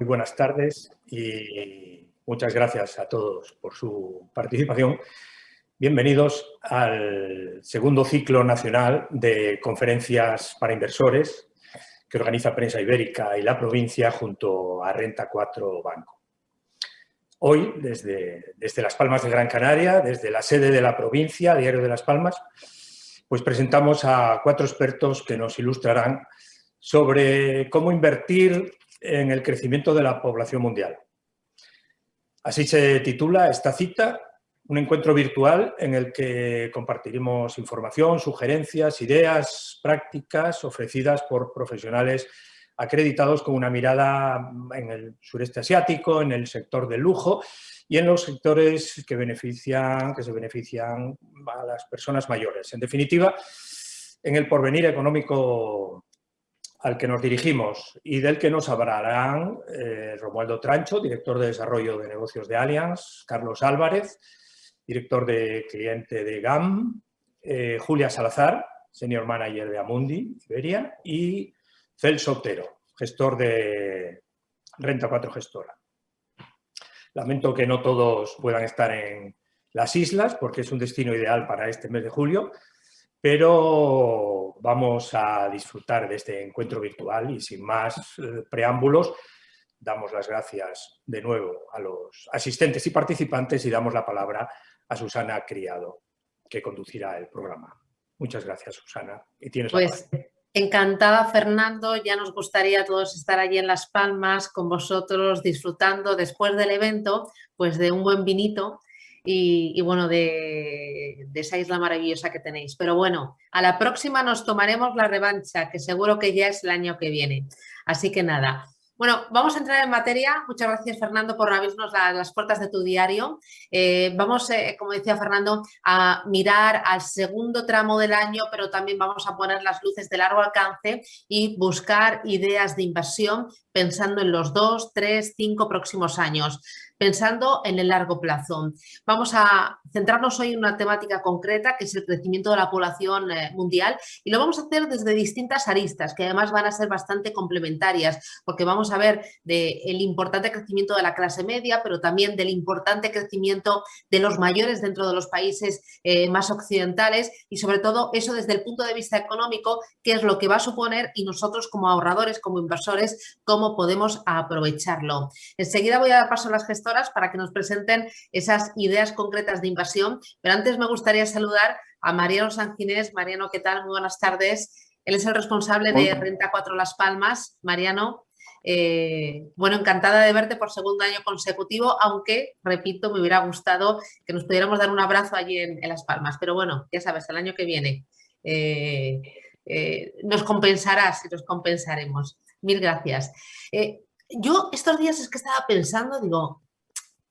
Muy buenas tardes y muchas gracias a todos por su participación. Bienvenidos al segundo ciclo nacional de conferencias para inversores que organiza Prensa Ibérica y la provincia junto a Renta 4 Banco. Hoy, desde Las Palmas de Gran Canaria, desde la sede de la provincia, Diario de Las Palmas, pues presentamos a 4 expertos que nos ilustrarán sobre cómo invertir en el crecimiento de la población mundial. Así se titula esta cita, un encuentro virtual en el que compartiremos información, sugerencias, ideas, prácticas ofrecidas por profesionales acreditados con una mirada en el sureste asiático, en el sector del lujo y en los sectores que se benefician a las personas mayores. En definitiva, en el porvenir económico al que nos dirigimos y del que nos hablarán Romualdo Trancho, director de Desarrollo de Negocios de Allianz, Carlos Álvarez, director de cliente de GAM, Julia Salazar, senior manager de Amundi, Iberia, y Celso Otero, gestor de Renta 4 Gestora. Lamento que no todos puedan estar en las islas porque es un destino ideal para este mes de julio, pero vamos a disfrutar de este encuentro virtual y sin más preámbulos, damos las gracias de nuevo a los asistentes y participantes y damos la palabra a Susana Criado, que conducirá el programa. Muchas gracias, Susana. Y tienes la palabra. Encantada, Fernando. Ya nos gustaría a todos estar allí en Las Palmas con vosotros, disfrutando después del evento, pues de un buen vinito. Y bueno, de esa isla maravillosa que tenéis. Pero bueno, a la próxima nos tomaremos la revancha, que seguro que ya es el año que viene. Así que nada. Bueno, vamos a entrar en materia. Muchas gracias, Fernando, por abrirnos las puertas de tu diario. Vamos, como decía Fernando, a mirar al segundo tramo del año, pero también vamos a poner las luces de largo alcance y buscar ideas de inversión pensando en los 2, 3, 5 próximos años, pensando en el largo plazo. Vamos a centrarnos hoy en una temática concreta, que es el crecimiento de la población mundial, y lo vamos a hacer desde distintas aristas, que además van a ser bastante complementarias, porque vamos a ver del importante crecimiento de la clase media, pero también del importante crecimiento de los mayores dentro de los países más occidentales y sobre todo eso desde el punto de vista económico, qué es lo que va a suponer y nosotros como ahorradores, como inversores, cómo podemos aprovecharlo. Enseguida voy a dar paso a las gestoras para que nos presenten esas ideas concretas de inversión, pero antes me gustaría saludar a Mariano Sanginés. Mariano, ¿qué tal? Muy buenas tardes. Él es el responsable de Renta 4 Las Palmas. Mariano, bueno, encantada de verte por segundo año consecutivo, aunque, repito, me hubiera gustado que nos pudiéramos dar un abrazo allí en Las Palmas, pero bueno, ya sabes, el año que viene nos compensarás y nos compensaremos. Mil gracias. Yo estos días es que estaba pensando, digo,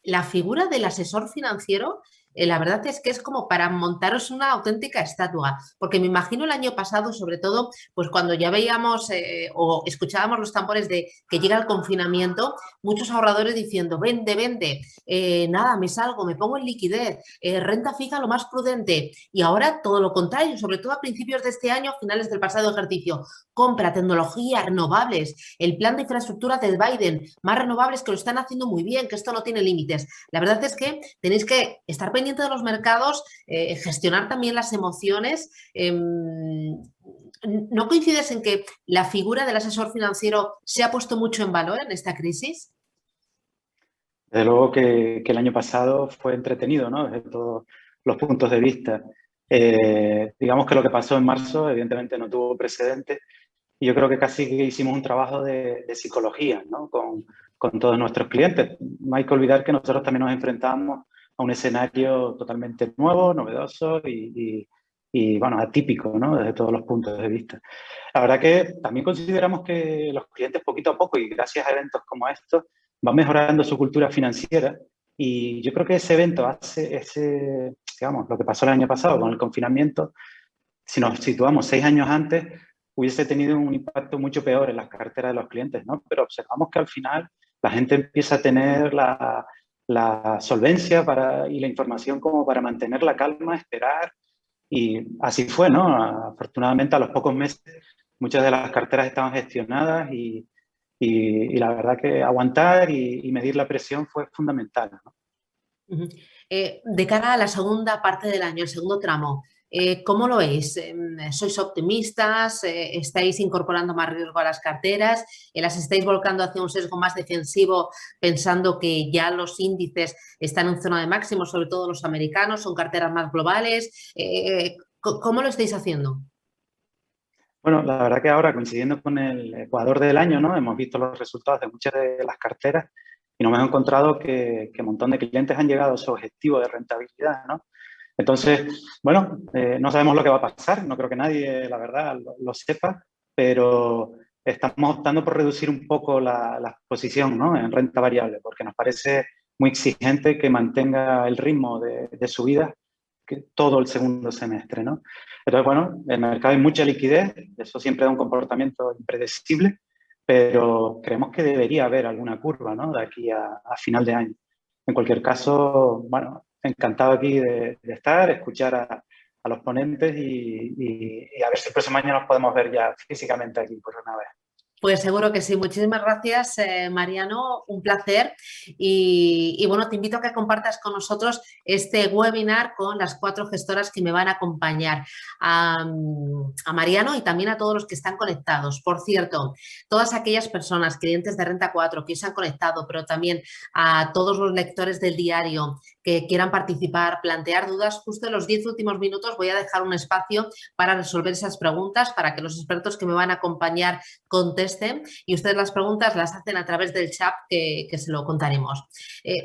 la figura del asesor financiero, la verdad es que es como para montaros una auténtica estatua, porque me imagino el año pasado, sobre todo, pues cuando ya veíamos o escuchábamos los tambores de que llega el confinamiento, muchos ahorradores diciendo, vende, nada, me salgo, me pongo en liquidez, renta fija lo más prudente, y ahora todo lo contrario, sobre todo a principios de este año, finales del pasado ejercicio, compra tecnología, renovables, el plan de infraestructura del Biden, más renovables que lo están haciendo muy bien, que esto no tiene límites. La verdad es que tenéis que estar pendiente de los mercados, gestionar también las emociones. ¿No coincides en que la figura del asesor financiero se ha puesto mucho en valor en esta crisis? Desde luego que el año pasado fue entretenido, ¿no? Desde todos los puntos de vista. Digamos que lo que pasó en marzo evidentemente no tuvo precedente y yo creo que casi que hicimos un trabajo de psicología, ¿no? Con todos nuestros clientes. No hay que olvidar que nosotros también nos enfrentamos a un escenario totalmente nuevo, novedoso y bueno, atípico, ¿no? Desde todos los puntos de vista. La verdad que también consideramos que los clientes poquito a poco y gracias a eventos como estos van mejorando su cultura financiera y yo creo que ese evento digamos, lo que pasó el año pasado con el confinamiento, si nos situamos 6 años antes, hubiese tenido un impacto mucho peor en las carteras de los clientes, ¿no? Pero observamos que al final la gente empieza a tener la solvencia y la información como para mantener la calma, esperar, y así fue, ¿no? Afortunadamente a los pocos meses muchas de las carteras estaban gestionadas y y la verdad que aguantar y medir la presión fue fundamental, ¿no? De cara a la segunda parte del año, el segundo tramo, ¿cómo lo veis? ¿Sois optimistas? ¿Estáis incorporando más riesgo a las carteras? ¿Las estáis volcando hacia un sesgo más defensivo pensando que ya los índices están en zona de máximo, sobre todo los americanos, son carteras más globales? ¿Cómo lo estáis haciendo? Bueno, la verdad que ahora, coincidiendo con el Ecuador del año, ¿no? Hemos visto los resultados de muchas de las carteras y nos hemos encontrado que un montón de clientes han llegado a su objetivo de rentabilidad, ¿no? Entonces, bueno, no sabemos lo que va a pasar, no creo que nadie, la verdad, lo sepa, pero estamos optando por reducir un poco la exposición, ¿no? En renta variable, porque nos parece muy exigente que mantenga el ritmo de subida que todo el segundo semestre, ¿no? Entonces, bueno, el mercado hay mucha liquidez, eso siempre da un comportamiento impredecible, pero creemos que debería haber alguna curva, ¿no? De aquí a final de año. En cualquier caso, bueno, encantado aquí de estar, escuchar a los ponentes y a ver si el próximo año nos podemos ver ya físicamente aquí por una vez. Pues seguro que sí. Muchísimas gracias, Mariano. Un placer. Y bueno, te invito a que compartas con nosotros este webinar con las 4 gestoras que me van a acompañar. A Mariano y también a todos los que están conectados. Por cierto, todas aquellas personas, clientes de Renta 4 que se han conectado, pero también a todos los lectores del diario que quieran participar, plantear dudas, justo en los 10 últimos minutos voy a dejar un espacio para resolver esas preguntas, para que los expertos que me van a acompañar contesten y ustedes las preguntas las hacen a través del chat que se lo contaremos.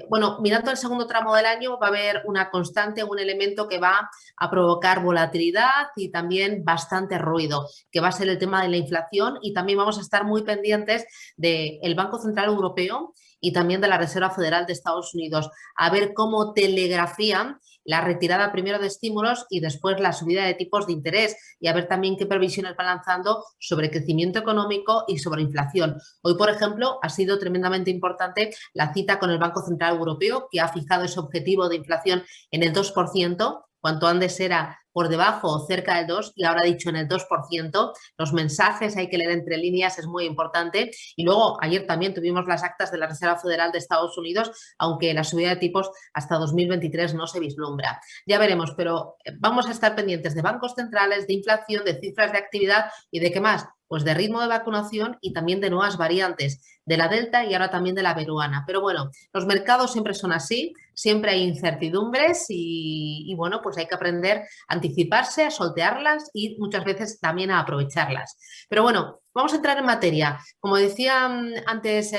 Bueno, mirando el segundo tramo del año va a haber una constante, un elemento que va a provocar volatilidad y también bastante ruido, que va a ser el tema de la inflación y también vamos a estar muy pendientes del Banco Central Europeo y también de la Reserva Federal de Estados Unidos, a ver cómo telegrafían la retirada primero de estímulos y después la subida de tipos de interés y a ver también qué previsiones van lanzando sobre crecimiento económico y sobre inflación. Hoy, por ejemplo, ha sido tremendamente importante la cita con el Banco Central Europeo, que ha fijado ese objetivo de inflación en el 2%, cuanto antes era por debajo o cerca del 2% y ahora ha dicho en el 2%. Los mensajes hay que leer entre líneas, es muy importante. Y luego ayer también tuvimos las actas de la Reserva Federal de Estados Unidos, aunque la subida de tipos hasta 2023 no se vislumbra. Ya veremos, pero vamos a estar pendientes de bancos centrales, de inflación, de cifras de actividad y de qué más. Pues de ritmo de vacunación y también de nuevas variantes, de la Delta y ahora también de la peruana. Pero bueno, los mercados siempre son así, siempre hay incertidumbres y bueno, pues hay que aprender a anticiparse, a soltearlas y muchas veces también a aprovecharlas. Pero bueno, vamos a entrar en materia. Como decía antes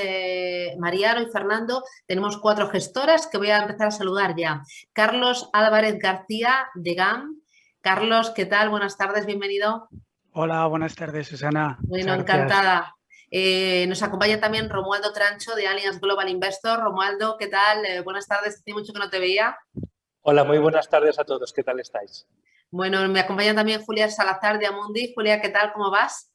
Mariano y Fernando, tenemos 4 gestoras que voy a empezar a saludar ya. Carlos Álvarez García de GAM. Carlos, ¿qué tal? Buenas tardes, bienvenido. Hola, buenas tardes, Susana. Bueno, encantada. Nos acompaña también Romualdo Trancho de Allianz Global Investor. Romualdo, ¿qué tal? Buenas tardes, hace mucho que no te veía. Hola, muy buenas tardes a todos. ¿Qué tal estáis? Bueno, me acompaña también Julia Salazar de Amundi. Julia, ¿qué tal? ¿Cómo vas?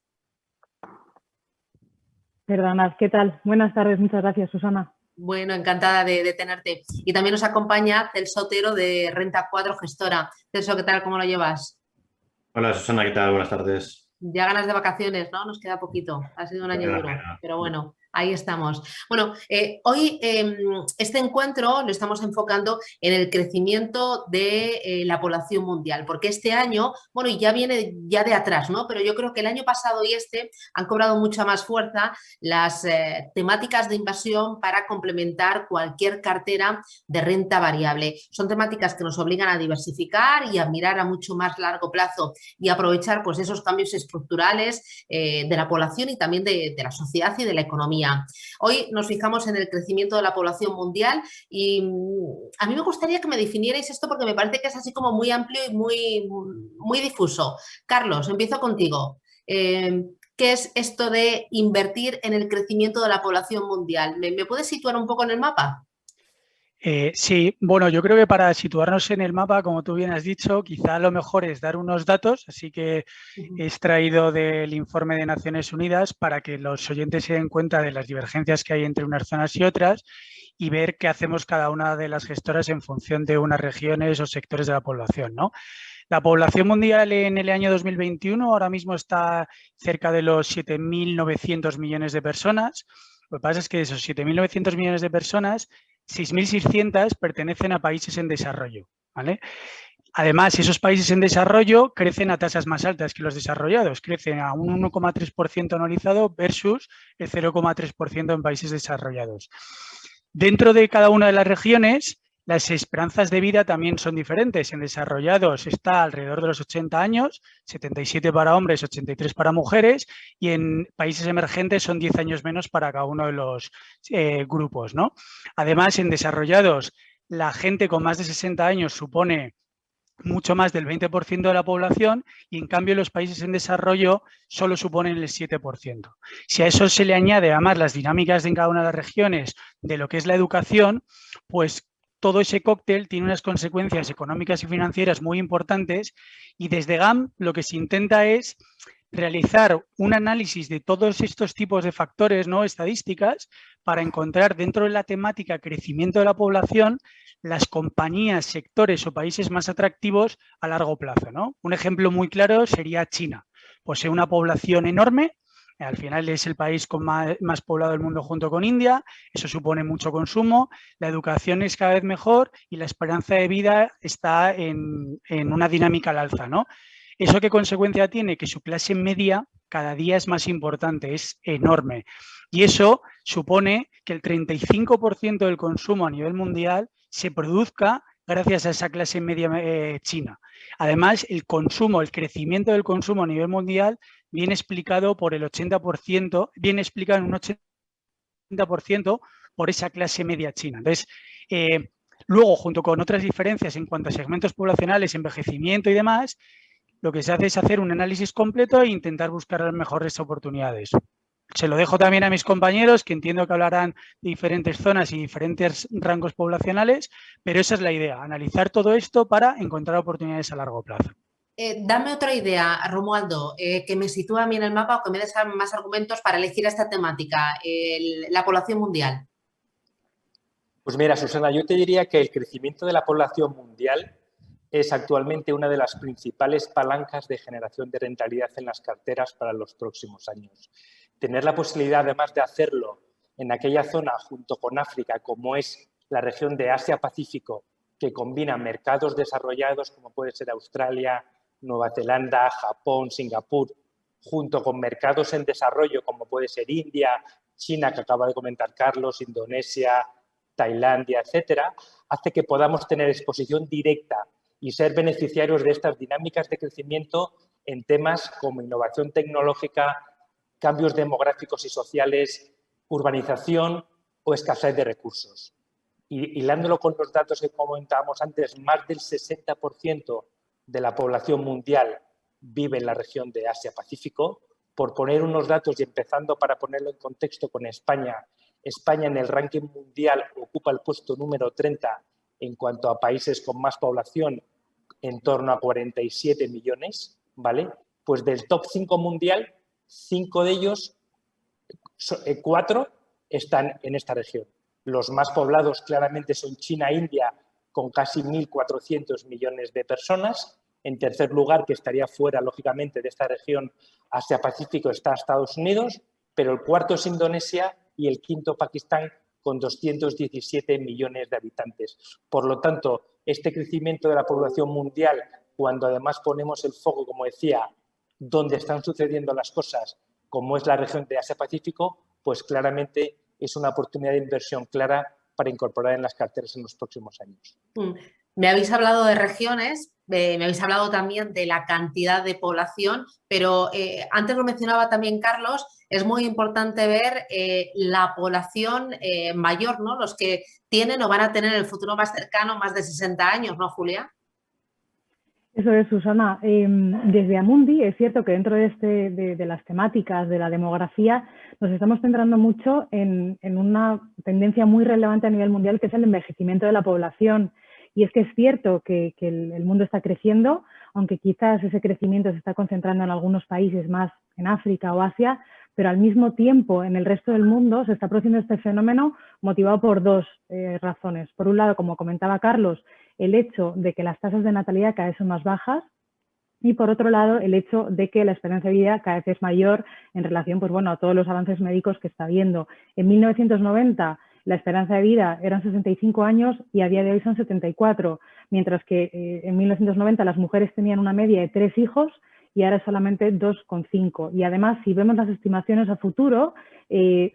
Perdonad, ¿qué tal? Buenas tardes, muchas gracias, Susana. Bueno, encantada de tenerte. Y también nos acompaña Celso Otero de Renta 4 Gestora. Celso, ¿qué tal? ¿Cómo lo llevas? Hola Susana, ¿qué tal? Buenas tardes. Ya ganas de vacaciones, ¿no? Nos queda poquito. Ha sido un año duro, pero bueno, ahí estamos. Bueno, hoy este encuentro lo estamos enfocando en el crecimiento de la población mundial, porque este año, bueno, ya viene ya de atrás, ¿no? Pero yo creo que el año pasado y este han cobrado mucha más fuerza las temáticas de inversión para complementar cualquier cartera de renta variable. Son temáticas que nos obligan a diversificar y a mirar a mucho más largo plazo y aprovechar pues esos cambios estructurales de la población y también de la sociedad y de la economía. Hoy nos fijamos en el crecimiento de la población mundial y a mí me gustaría que me definierais esto porque me parece que es así como muy amplio y muy difuso. Carlos, empiezo contigo. ¿Qué es esto de invertir en el crecimiento de la población mundial? ¿Me puedes situar un poco en el mapa? Sí, bueno, yo creo que para situarnos en el mapa, como tú bien has dicho, quizá lo mejor es dar unos datos, así que he extraído del informe de Naciones Unidas para que los oyentes se den cuenta de las divergencias que hay entre unas zonas y otras y ver qué hacemos cada una de las gestoras en función de unas regiones o sectores de la población, ¿no? La población mundial en el año 2021 ahora mismo está cerca de los 7.900 millones de personas. Lo que pasa es que de esos 7.900 millones de personas, 6.600 pertenecen a países en desarrollo, ¿vale? Además, esos países en desarrollo crecen a tasas más altas que los desarrollados, crecen a un 1,3% anualizado versus el 0,3% en países desarrollados. Dentro de cada una de las regiones, las esperanzas de vida también son diferentes. En desarrollados está alrededor de los 80 años, 77 para hombres, 83 para mujeres, y en países emergentes son 10 años menos para cada uno de los grupos, ¿no? Además, en desarrollados, la gente con más de 60 años supone mucho más del 20% de la población y en cambio los países en desarrollo solo suponen el 7%. Si a eso se le añade además las dinámicas en cada una de las regiones de lo que es la educación, pues todo ese cóctel tiene unas consecuencias económicas y financieras muy importantes y desde GAM lo que se intenta es realizar un análisis de todos estos tipos de factores, ¿no?, estadísticas, para encontrar dentro de la temática crecimiento de la población las compañías, sectores o países más atractivos a largo plazo, ¿no? Un ejemplo muy claro sería China. Posee una población enorme, al final es el país con más poblado del mundo junto con India, eso supone mucho consumo, la educación es cada vez mejor y la esperanza de vida está en una dinámica al alza, ¿no? ¿Eso qué consecuencia tiene? Que su clase media cada día es más importante, es enorme. Y eso supone que el 35% del consumo a nivel mundial se produzca gracias a esa clase media china. Además, el consumo, el crecimiento del consumo a nivel mundial viene explicado por el 80%, viene explicado en un 80% por esa clase media china. Entonces, luego, junto con otras diferencias en cuanto a segmentos poblacionales, envejecimiento y demás, lo que se hace es hacer un análisis completo e intentar buscar las mejores oportunidades. Se lo dejo también a mis compañeros, que entiendo que hablarán de diferentes zonas y diferentes rangos poblacionales, pero esa es la idea, analizar todo esto para encontrar oportunidades a largo plazo. Dame otra idea, Romualdo, que me sitúe a mí en el mapa o que me des más argumentos para elegir esta temática, la población mundial. Pues mira, Susana, yo te diría que el crecimiento de la población mundial es actualmente una de las principales palancas de generación de rentabilidad en las carteras para los próximos años. Tener la posibilidad, además de hacerlo en aquella zona junto con África, como es la región de Asia-Pacífico, que combina mercados desarrollados como puede ser Australia, Nueva Zelanda, Japón, Singapur, junto con mercados en desarrollo como puede ser India, China, que acaba de comentar Carlos, Indonesia, Tailandia, etcétera, hace que podamos tener exposición directa y ser beneficiarios de estas dinámicas de crecimiento en temas como innovación tecnológica, cambios demográficos y sociales, urbanización o escasez de recursos. Y hilándolo con los datos que comentábamos antes, más del 60% de la población mundial vive en la región de Asia-Pacífico. Por poner unos datos y empezando para ponerlo en contexto con España, España en el ranking mundial ocupa el puesto número 30 en cuanto a países con más población, en torno a 47 millones, ¿vale? Pues del top 5 mundial, 5 de ellos, 4 están en esta región. Los más poblados claramente son China e India, con casi 1.400 millones de personas. En tercer lugar, que estaría fuera, lógicamente, de esta región Asia-Pacífico, está Estados Unidos, pero el cuarto es Indonesia y el quinto Pakistán, con 217 millones de habitantes. Por lo tanto, este crecimiento de la población mundial, cuando además ponemos el foco, como decía, donde están sucediendo las cosas, como es la región de Asia-Pacífico, pues claramente es una oportunidad de inversión clara para incorporar en las carteras en los próximos años. Me habéis hablado de regiones, me habéis hablado también de la cantidad de población, pero antes lo mencionaba también Carlos, es muy importante ver la población mayor, ¿no? Los que tienen o van a tener en el futuro más cercano más de 60 años, ¿no, Julia? Eso es, Susana. Desde Amundi es cierto que dentro de las temáticas de la demografía nos estamos centrando mucho en una tendencia muy relevante a nivel mundial, que es el envejecimiento de la población. Y es que es cierto que el mundo está creciendo, aunque quizás ese crecimiento se está concentrando en algunos países más en África o Asia, pero al mismo tiempo en el resto del mundo se está produciendo este fenómeno motivado por dos razones. Por un lado, como comentaba Carlos, el hecho de que las tasas de natalidad cada vez son más bajas y por otro lado el hecho de que la esperanza de vida cada vez es mayor en relación pues, bueno, a todos los avances médicos que está habiendo. En 1990 la esperanza de vida eran 65 años y a día de hoy son 74, mientras que en 1990 las mujeres tenían una media de 3 hijos y ahora solamente 2,5. Y además, si vemos las estimaciones a futuro,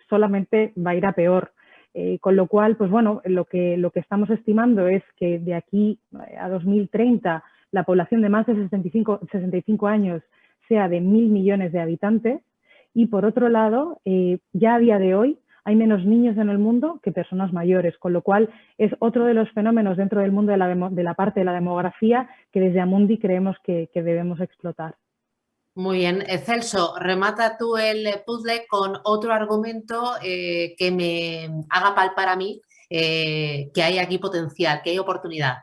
solamente va a ir a peor. Con lo cual, pues bueno, lo que estamos estimando es que de aquí a 2030 la población de más de 65 años sea de 1.000 millones de habitantes y por otro lado, ya a día de hoy hay menos niños en el mundo que personas mayores, con lo cual es otro de los fenómenos dentro del mundo de la parte de la demografía que desde Amundi creemos que debemos explotar. Muy bien. Celso, remata tú el puzzle con otro argumento que me haga palpar a mí que hay aquí potencial, que hay oportunidad.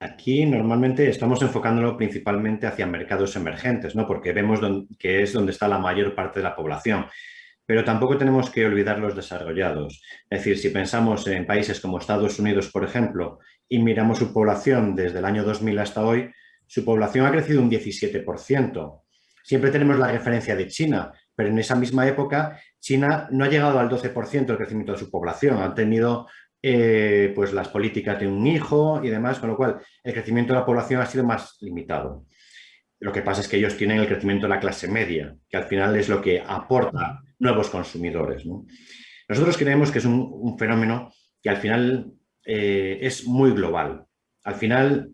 Aquí normalmente estamos enfocándolo principalmente hacia mercados emergentes, ¿no? Porque vemos que es donde está la mayor parte de la población. Pero tampoco tenemos que olvidar los desarrollados. Es decir, si pensamos en países como Estados Unidos, por ejemplo, y miramos su población desde el año 2000 hasta hoy, su población ha crecido un 17%. Siempre tenemos la referencia de China, pero en esa misma época China no ha llegado al 12% del crecimiento de su población. Han tenido pues las políticas de un hijo y demás, con lo cual el crecimiento de la población ha sido más limitado. Lo que pasa es que ellos tienen el crecimiento de la clase media, que al final es lo que aporta nuevos consumidores, ¿no? Nosotros creemos que es un fenómeno que al final es muy global. Al final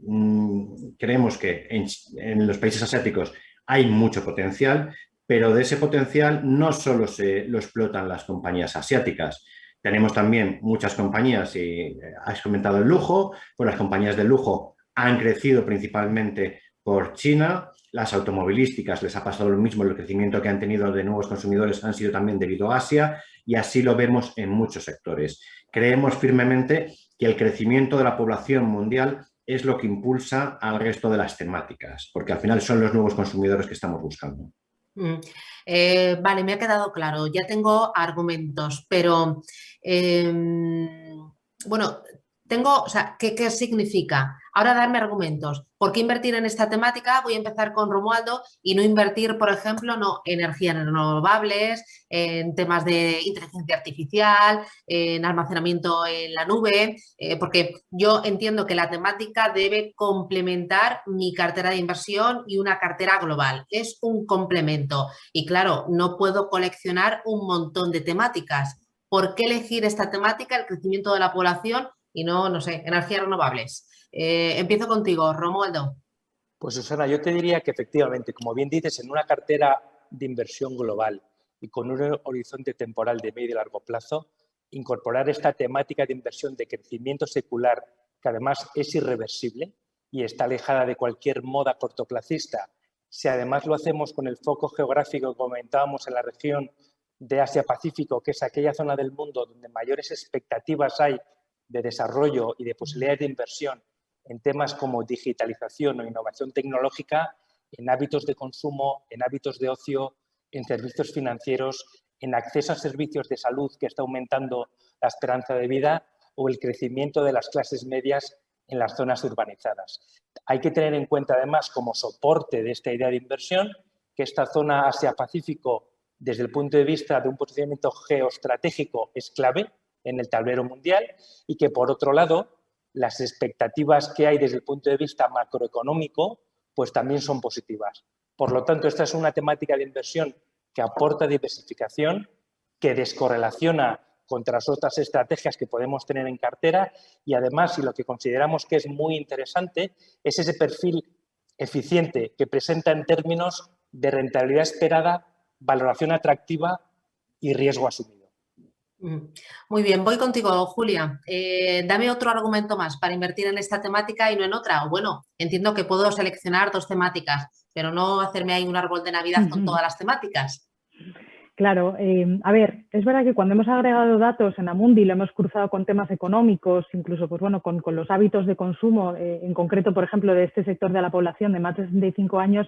creemos que en los países asiáticos hay mucho potencial, pero de ese potencial no solo lo explotan las compañías asiáticas. Tenemos también muchas compañías, y has comentado el lujo, pues las compañías de lujo han crecido principalmente por China. Las automovilísticas les ha pasado lo mismo, el crecimiento que han tenido de nuevos consumidores han sido también debido a Asia y así lo vemos en muchos sectores. Creemos firmemente que el crecimiento de la población mundial es lo que impulsa al resto de las temáticas, porque al final son los nuevos consumidores que estamos buscando. Vale, me ha quedado claro, ya tengo argumentos, pero bueno, o sea, ¿qué significa? Ahora darme argumentos. ¿Por qué invertir en esta temática? Voy a empezar con Romualdo y no invertir, por ejemplo, en energías renovables, en temas de inteligencia artificial, en almacenamiento en la nube, porque yo entiendo que la temática debe complementar mi cartera de inversión y una cartera global. Es un complemento y claro, no puedo coleccionar un montón de temáticas. ¿Por qué elegir esta temática, el crecimiento de la población y no sé, energías renovables? Empiezo contigo, Romualdo. Pues Susana, yo te diría que efectivamente, como bien dices, en una cartera de inversión global y con un horizonte temporal de medio y largo plazo, incorporar esta temática de inversión de crecimiento secular, que además es irreversible y está alejada de cualquier moda cortoplacista, si además lo hacemos con el foco geográfico que comentábamos en la región de Asia-Pacífico, que es aquella zona del mundo donde mayores expectativas hay de desarrollo y de posibilidades de inversión en temas como digitalización o innovación tecnológica, en hábitos de consumo, en hábitos de ocio, en servicios financieros, en acceso a servicios de salud que está aumentando la esperanza de vida o el crecimiento de las clases medias en las zonas urbanizadas. Hay que tener en cuenta además como soporte de esta idea de inversión que esta zona Asia-Pacífico desde el punto de vista de un posicionamiento geoestratégico es clave en el tablero mundial y que por otro lado las expectativas que hay desde el punto de vista macroeconómico pues también son positivas. Por lo tanto, esta es una temática de inversión que aporta diversificación, que descorrelaciona contra las otras estrategias que podemos tener en cartera y además, y lo que consideramos que es muy interesante, es ese perfil eficiente que presenta en términos de rentabilidad esperada, valoración atractiva y riesgo asumido. Muy bien, voy contigo, Julia. Dame otro argumento más para invertir en esta temática y no en otra. O bueno, entiendo que puedo seleccionar 2 temáticas, pero no hacerme ahí un árbol de Navidad con todas las temáticas. Claro, a ver, es verdad que cuando hemos agregado datos en Amundi lo hemos cruzado con temas económicos, incluso pues bueno, con los hábitos de consumo, en concreto, por ejemplo, de este sector de la población de más de 65 años,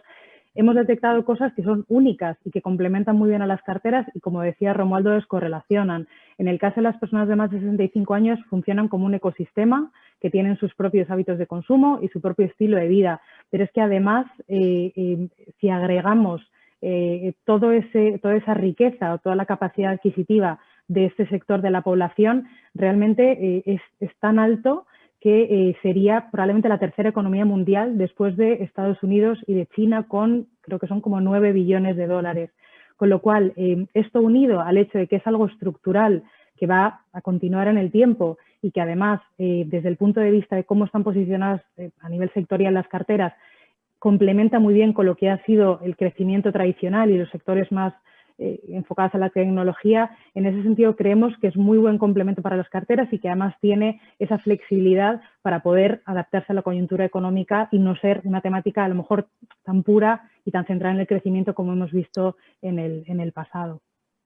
hemos detectado cosas que son únicas y que complementan muy bien a las carteras y, como decía Romualdo, descorrelacionan. En el caso de las personas de más de 65 años, funcionan como un ecosistema que tienen sus propios hábitos de consumo y su propio estilo de vida. Pero es que además, si agregamos toda esa riqueza o toda la capacidad adquisitiva de este sector de la población, realmente es tan alto que sería probablemente la tercera economía mundial después de Estados Unidos y de China, con creo que son como 9 billones de dólares. Con lo cual, esto unido al hecho de que es algo estructural que va a continuar en el tiempo y que además, desde el punto de vista de cómo están posicionadas a nivel sectorial las carteras, complementa muy bien con lo que ha sido el crecimiento tradicional y los sectores más enfocados a la tecnología. En ese sentido, creemos que es muy buen complemento para las carteras y que además tiene esa flexibilidad para poder adaptarse a la coyuntura económica y no ser una temática a lo mejor tan pura y tan centrada en el crecimiento como hemos visto en el pasado.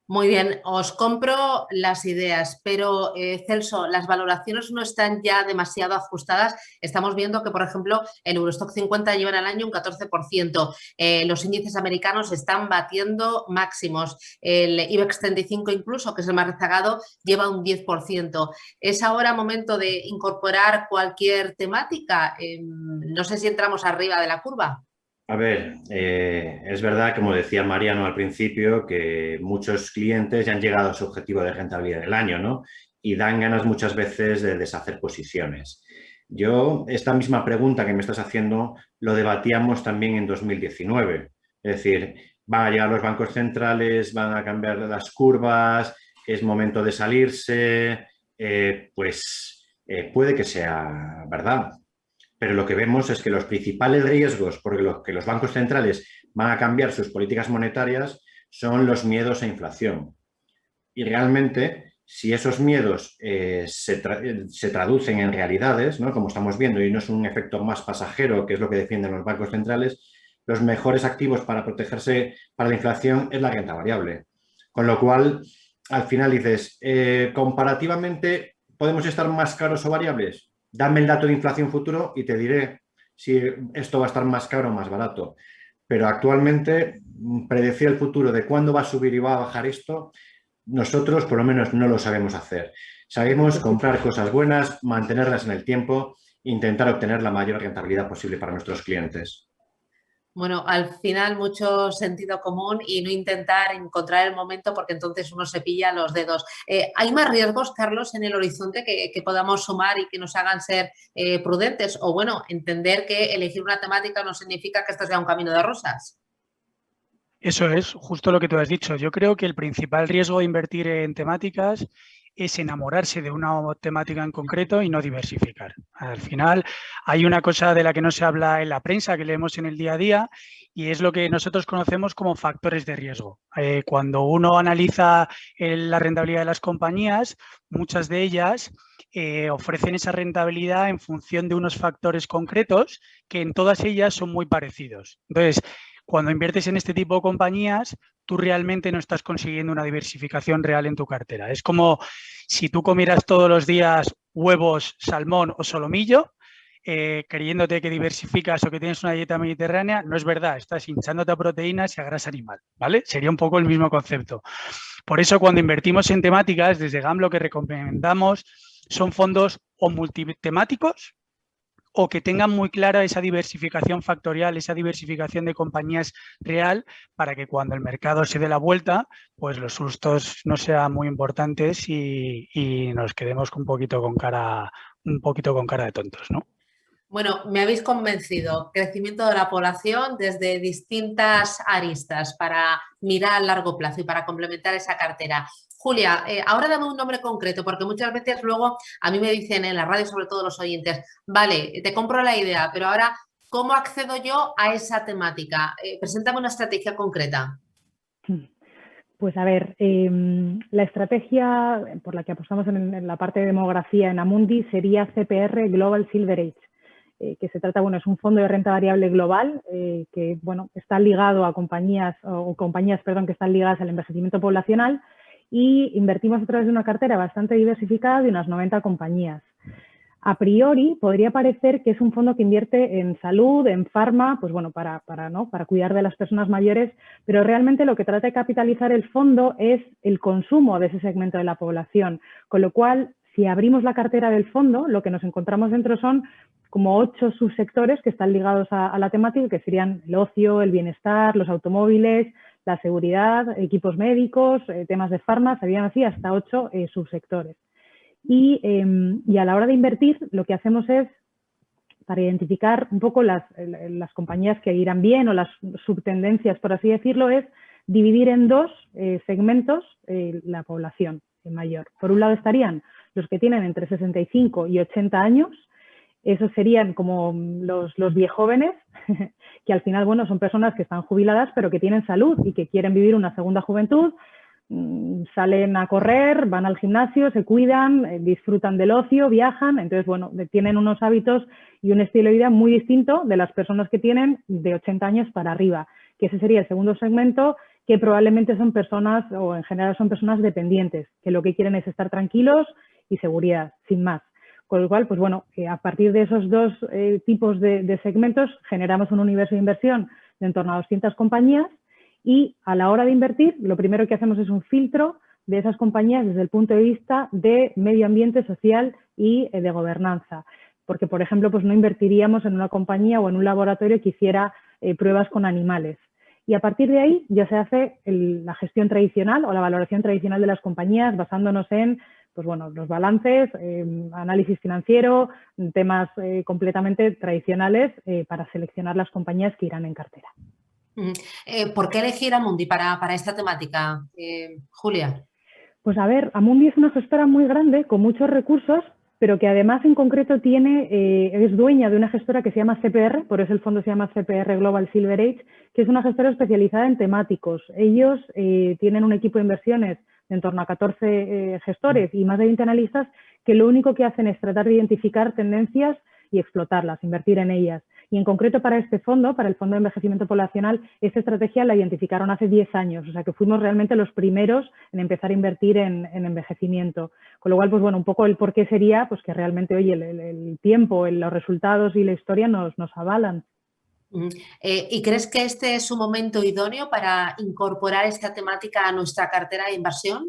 Muy bien, os compro las ideas, pero Celso, las valoraciones no están ya demasiado ajustadas. Estamos viendo que, por ejemplo, el Eurostock 50 lleva en el año un 14%. Los índices americanos están batiendo máximos. El IBEX 35 incluso, que es el más rezagado, lleva un 10%. ¿Es ahora momento de incorporar cualquier temática? No sé si entramos arriba de la curva. A ver, es verdad, como decía Mariano al principio, que muchos clientes ya han llegado a su objetivo de rentabilidad del año, ¿no? Y dan ganas muchas veces de deshacer posiciones. Yo, esta misma pregunta que me estás haciendo, lo debatíamos también en 2019. Es decir, van a llegar los bancos centrales, van a cambiar las curvas, es momento de salirse, puede que sea verdad. Pero lo que vemos es que los principales riesgos por los que los bancos centrales van a cambiar sus políticas monetarias son los miedos a inflación. Y realmente, si esos miedos se traducen en realidades, ¿no? Como estamos viendo, y no es un efecto más pasajero, que es lo que defienden los bancos centrales, los mejores activos para protegerse para la inflación es la renta variable. Con lo cual, al final dices, comparativamente, ¿podemos estar más caros o variables? Dame el dato de inflación futuro y te diré si esto va a estar más caro o más barato. Pero actualmente, predecir el futuro de cuándo va a subir y va a bajar esto, nosotros por lo menos no lo sabemos hacer. Sabemos comprar cosas buenas, mantenerlas en el tiempo e intentar obtener la mayor rentabilidad posible para nuestros clientes. Bueno, al final mucho sentido común y no intentar encontrar el momento porque entonces uno se pilla los dedos. ¿Hay más riesgos, Carlos, en el horizonte que podamos sumar y que nos hagan ser prudentes? O bueno, entender que elegir una temática no significa que esto sea un camino de rosas. Eso es justo lo que tú has dicho. Yo creo que el principal riesgo de invertir en temáticas es enamorarse de una temática en concreto y no diversificar. Al final hay una cosa de la que no se habla en la prensa, que leemos en el día a día, y es lo que nosotros conocemos como factores de riesgo. Cuando uno analiza la rentabilidad de las compañías, muchas de ellas ofrecen esa rentabilidad en función de unos factores concretos que en todas ellas son muy parecidos. Entonces, cuando inviertes en este tipo de compañías, tú realmente no estás consiguiendo una diversificación real en tu cartera. Es como si tú comieras todos los días huevos, salmón o solomillo, creyéndote que diversificas o que tienes una dieta mediterránea. No es verdad, estás hinchándote a proteínas y a grasa animal, ¿vale? Sería un poco el mismo concepto. Por eso, cuando invertimos en temáticas, desde GAM lo que recomendamos son fondos o multitemáticos, o que tengan muy clara esa diversificación factorial, esa diversificación de compañías real, para que cuando el mercado se dé la vuelta, pues los sustos no sean muy importantes y nos quedemos un poquito con cara de tontos, ¿no? Bueno, me habéis convencido. Crecimiento de la población desde distintas aristas para mirar a largo plazo y para complementar esa cartera. Julia, ahora dame un nombre concreto, porque muchas veces luego a mí me dicen en la radio, sobre todo los oyentes, vale, te compro la idea, pero ahora, ¿cómo accedo yo a esa temática? Preséntame una estrategia concreta. Pues a ver, la estrategia por la que apostamos en la parte de demografía en Amundi sería CPR Global Silver Age, que se trata, bueno, es un fondo de renta variable global que, bueno, está ligado a compañías que están ligadas al envejecimiento poblacional, y invertimos a través de una cartera bastante diversificada de unas 90 compañías. A priori podría parecer que es un fondo que invierte en salud, en farma, pues bueno, para cuidar de las personas mayores, pero realmente lo que trata de capitalizar el fondo es el consumo de ese segmento de la población, con lo cual, si abrimos la cartera del fondo, lo que nos encontramos dentro son como 8 subsectores que están ligados a la temática, que serían el ocio, el bienestar, los automóviles, la seguridad, equipos médicos, temas de farma, serían así hasta 8 subsectores. Y a la hora de invertir, lo que hacemos es, para identificar un poco las compañías que irán bien o las subtendencias, por así decirlo, es dividir en 2 segmentos la población mayor. Por un lado estarían los que tienen entre 65 y 80 años, esos serían como los viejóvenes, que al final, bueno, son personas que están jubiladas pero que tienen salud y que quieren vivir una segunda juventud. Salen a correr, van al gimnasio, se cuidan, disfrutan del ocio, viajan, entonces, bueno, tienen unos hábitos y un estilo de vida muy distinto de las personas que tienen de 80 años para arriba, que ese sería el segundo segmento, que probablemente son personas, o en general son personas dependientes, que lo que quieren es estar tranquilos y seguridad, sin más. Con lo cual, pues bueno, a partir de esos 2 tipos de segmentos generamos un universo de inversión de en torno a 200 compañías. Y a la hora de invertir, lo primero que hacemos es un filtro de esas compañías desde el punto de vista de medio ambiente, social y de gobernanza. Porque, por ejemplo, pues no invertiríamos en una compañía o en un laboratorio que hiciera pruebas con animales. Y a partir de ahí ya se hace la gestión tradicional o la valoración tradicional de las compañías basándonos en, pues bueno, los balances, análisis financiero, temas completamente tradicionales para seleccionar las compañías que irán en cartera. ¿Por qué elegir Amundi para esta temática, Julia? Pues a ver, Amundi es una gestora muy grande, con muchos recursos, pero que además en concreto es dueña de una gestora que se llama CPR, por eso el fondo se llama CPR Global Silver Age, que es una gestora especializada en temáticos. Ellos tienen un equipo de inversiones de en torno a 14 gestores y más de 20 analistas que lo único que hacen es tratar de identificar tendencias y explotarlas, invertir en ellas. Y en concreto para este fondo, para el Fondo de Envejecimiento Poblacional, esta estrategia la identificaron hace 10 años, o sea que fuimos realmente los primeros en empezar a invertir en envejecimiento. Con lo cual, pues bueno, un poco el porqué sería pues que realmente hoy el tiempo, los resultados y la historia nos avalan. ¿Y crees que este es un momento idóneo para incorporar esta temática a nuestra cartera de inversión?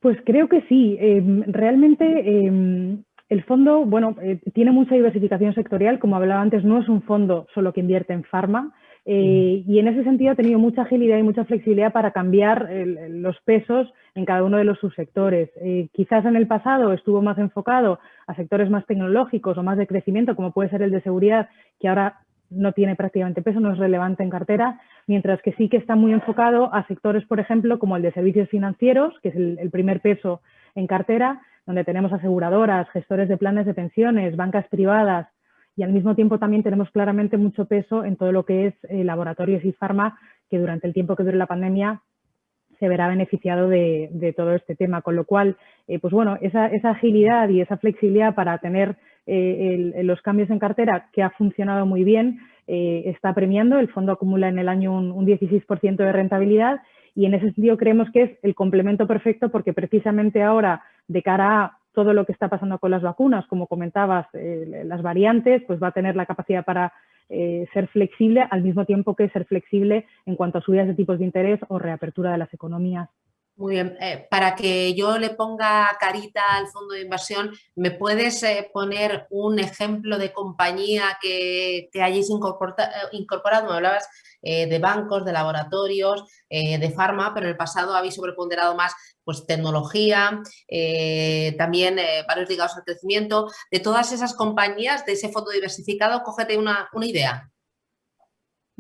Pues creo que sí. Realmente el fondo, bueno, tiene mucha diversificación sectorial. Como hablaba antes, no es un fondo solo que invierte en farma. Y en ese sentido ha tenido mucha agilidad y mucha flexibilidad para cambiar los pesos en cada uno de los subsectores. Quizás en el pasado estuvo más enfocado a sectores más tecnológicos o más de crecimiento, como puede ser el de seguridad, que ahora no tiene prácticamente peso, no es relevante en cartera, mientras que sí que está muy enfocado a sectores, por ejemplo, como el de servicios financieros, que es el primer peso en cartera, donde tenemos aseguradoras, gestores de planes de pensiones, bancas privadas, y al mismo tiempo también tenemos claramente mucho peso en todo lo que es laboratorios y farma, que durante el tiempo que dure la pandemia se verá beneficiado de todo este tema. Con lo cual, pues bueno, esa agilidad y esa flexibilidad para tener los cambios en cartera, que ha funcionado muy bien, está premiando. El fondo acumula en el año un 16% de rentabilidad y en ese sentido creemos que es el complemento perfecto porque precisamente ahora, de cara a todo lo que está pasando con las vacunas, como comentabas, las variantes, pues va a tener la capacidad para ser flexible al mismo tiempo que ser flexible en cuanto a subidas de tipos de interés o reapertura de las economías. Muy bien. Para que yo le ponga carita al fondo de inversión, ¿me puedes poner un ejemplo de compañía que hayáis incorporado? Me hablabas de bancos, de laboratorios, de farma, pero en el pasado habéis sobreponderado más pues tecnología, también valores ligados al crecimiento. De todas esas compañías, de ese fondo diversificado, cógete una idea.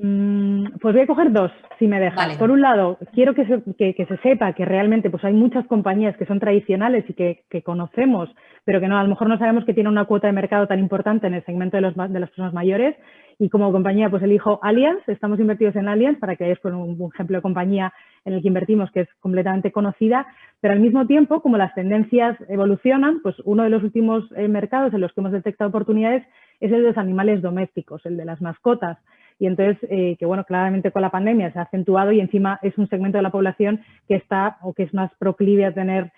Pues voy a coger 2, si me dejas. Vale. Por un lado, quiero que se sepa que realmente pues hay muchas compañías que son tradicionales y que conocemos, pero que no, a lo mejor no sabemos que tienen una cuota de mercado tan importante en el segmento de las personas mayores. Y como compañía, pues elijo Allianz. Estamos invertidos en Allianz para que veáis un ejemplo de compañía en el que invertimos, que es completamente conocida, pero al mismo tiempo, como las tendencias evolucionan, pues uno de los últimos mercados en los que hemos detectado oportunidades es el de los animales domésticos, el de las mascotas. Y entonces, que bueno, claramente con la pandemia se ha acentuado y encima es un segmento de la población que está o que es más proclive a tener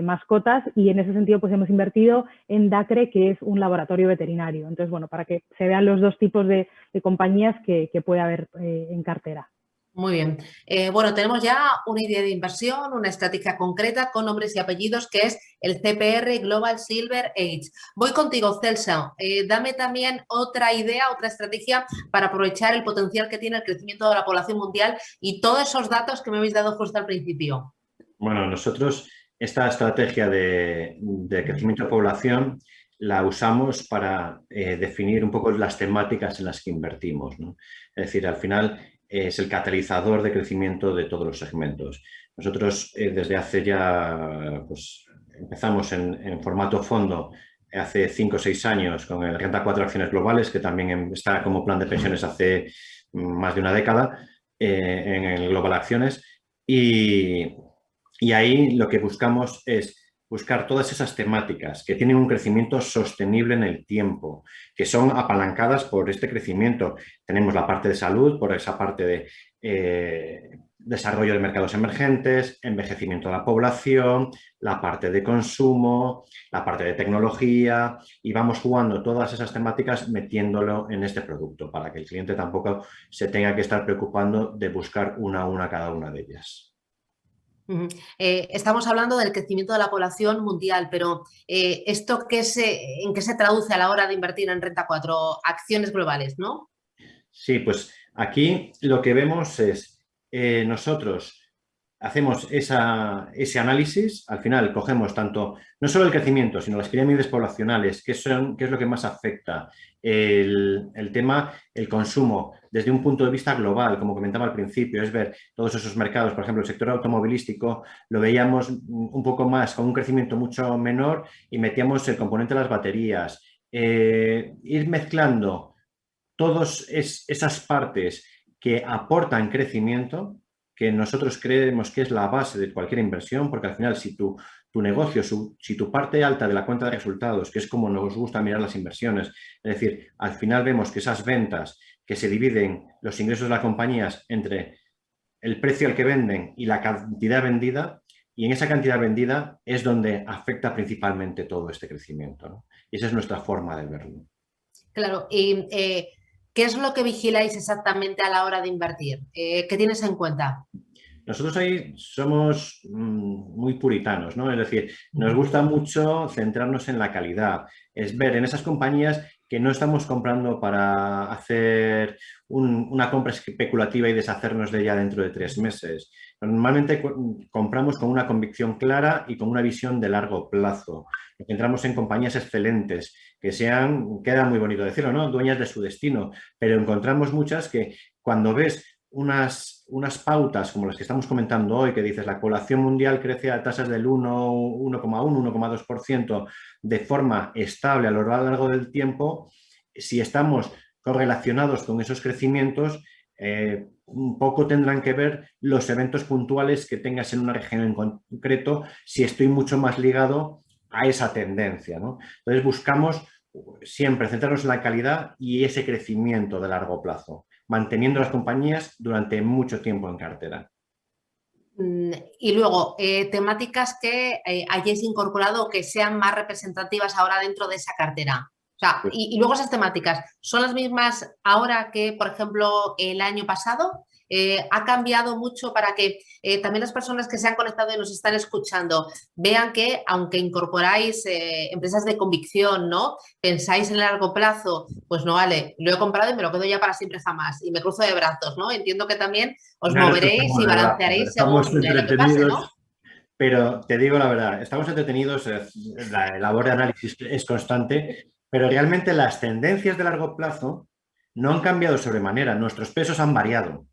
mascotas, y en ese sentido pues hemos invertido en Dacre, que es un laboratorio veterinario. Entonces, bueno, para que se vean los dos tipos de compañías que puede haber en cartera. Muy bien. Bueno, tenemos ya una idea de inversión, una estrategia concreta con nombres y apellidos, que es el CPR Global Silver Age. Voy contigo, Celso. Dame también otra idea, otra estrategia para aprovechar el potencial que tiene el crecimiento de la población mundial y todos esos datos que me habéis dado justo al principio. Bueno, nosotros esta estrategia de crecimiento de población la usamos para definir un poco las temáticas en las que invertimos, ¿no? Es decir, al final es el catalizador de crecimiento de todos los segmentos. Nosotros desde hace ya, pues empezamos en formato fondo hace 5 o 6 años con el Renta 4 Acciones Globales, que también está como plan de pensiones hace más de una década en el Global Acciones, y ahí lo que buscamos es buscar todas esas temáticas que tienen un crecimiento sostenible en el tiempo, que son apalancadas por este crecimiento. Tenemos la parte de salud, por esa parte de desarrollo de mercados emergentes, envejecimiento de la población, la parte de consumo, la parte de tecnología, y vamos jugando todas esas temáticas metiéndolo en este producto para que el cliente tampoco se tenga que estar preocupando de buscar una a una cada una de ellas. Estamos hablando del crecimiento de la población mundial, pero ¿esto en qué se traduce a la hora de invertir en Renta 4 Acciones Globales, no? Sí, pues aquí lo que vemos es nosotros hacemos ese análisis, al final cogemos tanto, no solo el crecimiento, sino las pirámides poblacionales, qué es lo que más afecta, el tema, el consumo, desde un punto de vista global, como comentaba al principio, es ver todos esos mercados, por ejemplo, el sector automovilístico, lo veíamos un poco más, con un crecimiento mucho menor, y metíamos el componente de las baterías, ir mezclando todas esas partes que aportan crecimiento, que nosotros creemos que es la base de cualquier inversión, porque al final si tu negocio, si tu parte alta de la cuenta de resultados, que es como nos gusta mirar las inversiones, es decir, al final vemos que esas ventas, que se dividen los ingresos de las compañías entre el precio al que venden y la cantidad vendida, y en esa cantidad vendida es donde afecta principalmente todo este crecimiento, ¿no? Y esa es nuestra forma de verlo. Claro, y ¿qué es lo que vigiláis exactamente a la hora de invertir? ¿Qué tienes en cuenta? Nosotros ahí somos muy puritanos, ¿no? Es decir, nos gusta mucho centrarnos en la calidad, es ver en esas compañías que no estamos comprando para hacer una compra especulativa y deshacernos de ella dentro de 3 meses. Normalmente compramos con una convicción clara y con una visión de largo plazo. Nos centramos en compañías excelentes, que queda muy bonito decirlo, ¿no? Dueñas de su destino, pero encontramos muchas que cuando ves unas pautas como las que estamos comentando hoy, que dices la población mundial crece a tasas del 1,1, 1,2% de forma estable a lo largo del tiempo, si estamos correlacionados con esos crecimientos, un poco tendrán que ver los eventos puntuales que tengas en una región en concreto, si estoy mucho más ligado a esa tendencia, ¿no? Entonces buscamos siempre centrarnos en la calidad y ese crecimiento de largo plazo, manteniendo las compañías durante mucho tiempo en cartera. Y luego, temáticas que hayáis incorporado o que sean más representativas ahora dentro de esa cartera. O sea, y luego esas temáticas, ¿son las mismas ahora que, por ejemplo, el año pasado? ¿Ha cambiado mucho para que también las personas que se han conectado y nos están escuchando vean que, aunque incorporáis empresas de convicción, ¿no? Pensáis en el largo plazo, pues no vale, lo he comprado y me lo quedo ya para siempre jamás y me cruzo de brazos, ¿no? Entiendo que también os moveréis y balancearéis según lo que pase, ¿no? Pero te digo la verdad, estamos entretenidos, la labor de análisis es constante, pero realmente las tendencias de largo plazo no han cambiado sobremanera, nuestros pesos han variado,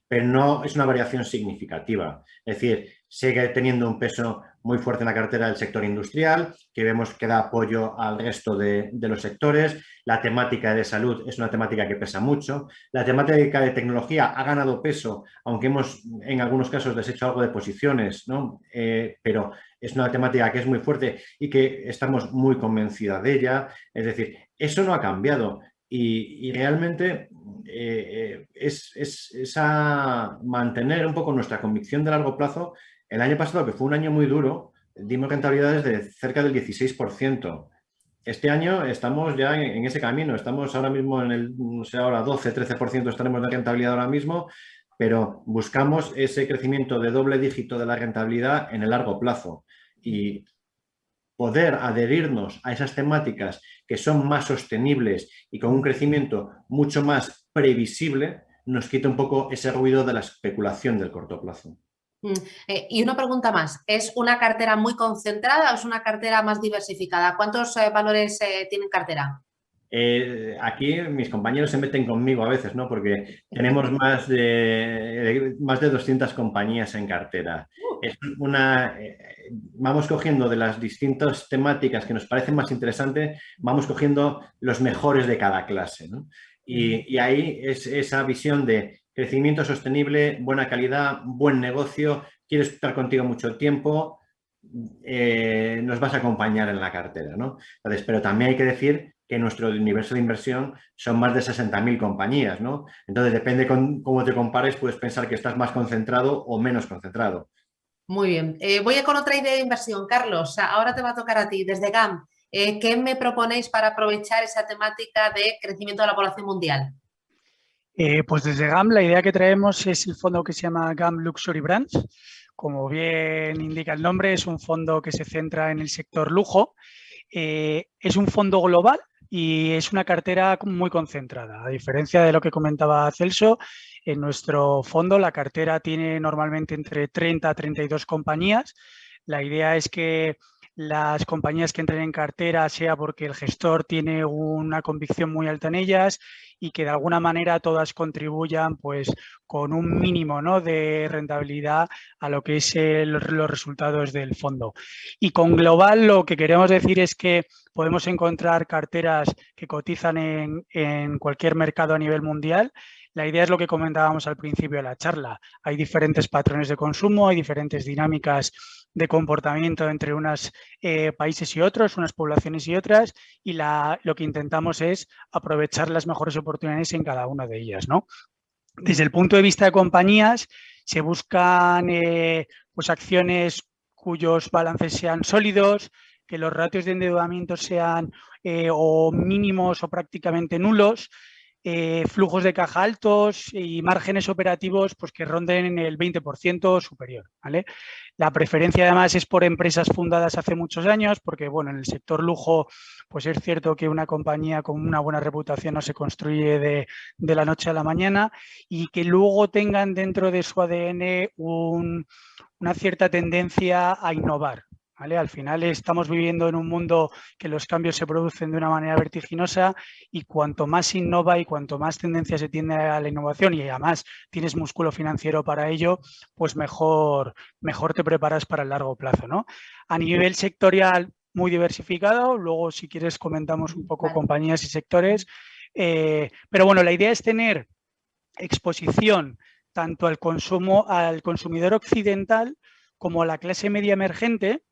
pero no es una variación significativa. Es decir, sigue teniendo un peso muy fuerte en la cartera del sector industrial, que vemos que da apoyo al resto de los sectores. La temática de salud es una temática que pesa mucho. La temática de tecnología ha ganado peso, aunque hemos en algunos casos deshecho algo de posiciones, ¿no? Pero es una temática que es muy fuerte y que estamos muy convencidos de ella. Es decir, eso no ha cambiado. Y realmente es a mantener un poco nuestra convicción de largo plazo. El año pasado, que fue un año muy duro, dimos rentabilidades de cerca del 16%. Este año estamos ya en ese camino. Estamos ahora mismo en el, no sé, ahora 12-13% estaremos de rentabilidad ahora mismo, pero buscamos ese crecimiento de doble dígito de la rentabilidad en el largo plazo. Y poder adherirnos a esas temáticas que son más sostenibles y con un crecimiento mucho más previsible, nos quita un poco ese ruido de la especulación del corto plazo. Y una pregunta más, ¿es una cartera muy concentrada o es una cartera más diversificada? ¿Cuántos valores tienen cartera? Aquí mis compañeros se meten conmigo a veces, ¿no? Porque tenemos más de 200 compañías en cartera. Es vamos cogiendo de las distintas temáticas que nos parecen más interesantes, vamos cogiendo los mejores de cada clase, ¿no? Y ahí es esa visión de crecimiento sostenible, buena calidad, buen negocio, quiero estar contigo mucho tiempo, nos vas a acompañar en la cartera, ¿no? Entonces, pero también hay que decir que nuestro universo de inversión son más de 60.000 compañías, ¿no? Entonces, depende cómo te compares, puedes pensar que estás más concentrado o menos concentrado. Muy bien. Voy con otra idea de inversión. Carlos, ahora te va a tocar a ti. Desde GAM, ¿qué me proponéis para aprovechar esa temática de crecimiento de la población mundial? Pues desde GAM la idea que traemos es el fondo que se llama GAM Luxury Brands. Como bien indica el nombre, es un fondo que se centra en el sector lujo. Es un fondo global y es una cartera muy concentrada. A diferencia de lo que comentaba Celso, en nuestro fondo la cartera tiene normalmente entre 30 a 32 compañías. La idea es que las compañías que entren en cartera sea porque el gestor tiene una convicción muy alta en ellas y que de alguna manera todas contribuyan pues con un mínimo, ¿no?, de rentabilidad a lo que es los resultados del fondo. Y con global lo que queremos decir es que podemos encontrar carteras que cotizan en cualquier mercado a nivel mundial. La idea es lo que comentábamos al principio de la charla. Hay diferentes patrones de consumo, hay diferentes dinámicas de comportamiento entre unos países y otros, unas poblaciones y otras, y lo que intentamos es aprovechar las mejores oportunidades en cada una de ellas, ¿no? Desde el punto de vista de compañías, se buscan pues acciones cuyos balances sean sólidos, que los ratios de endeudamiento sean o mínimos o prácticamente nulos, flujos de caja altos y márgenes operativos pues que ronden en el 20% superior, ¿vale? La preferencia además es por empresas fundadas hace muchos años porque, bueno, en el sector lujo pues es cierto que una compañía con una buena reputación no se construye de la noche a la mañana y que luego tengan dentro de su ADN una cierta tendencia a innovar, ¿vale? Al final estamos viviendo en un mundo que los cambios se producen de una manera vertiginosa y cuanto más innova y cuanto más tendencia se tiende a la innovación y además tienes músculo financiero para ello, pues mejor te preparas para el largo plazo, ¿no? A nivel sectorial muy diversificado, luego si quieres comentamos un poco compañías y sectores, pero bueno, la idea es tener exposición tanto al consumidor occidental como a la clase media emergente.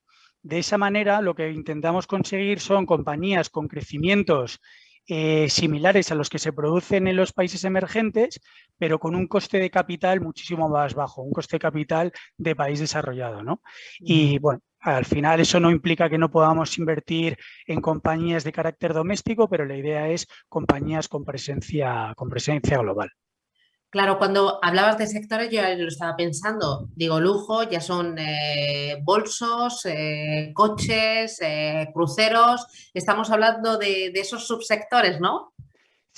De esa manera, lo que intentamos conseguir son compañías con crecimientos similares a los que se producen en los países emergentes, pero con un coste de capital muchísimo más bajo, un coste de capital de país desarrollado, ¿no? Y bueno, al final eso no implica que no podamos invertir en compañías de carácter doméstico, pero la idea es compañías con presencia global. Claro, cuando hablabas de sectores yo lo estaba pensando, digo lujo, ya son bolsos, coches, cruceros, estamos hablando de esos subsectores, ¿no?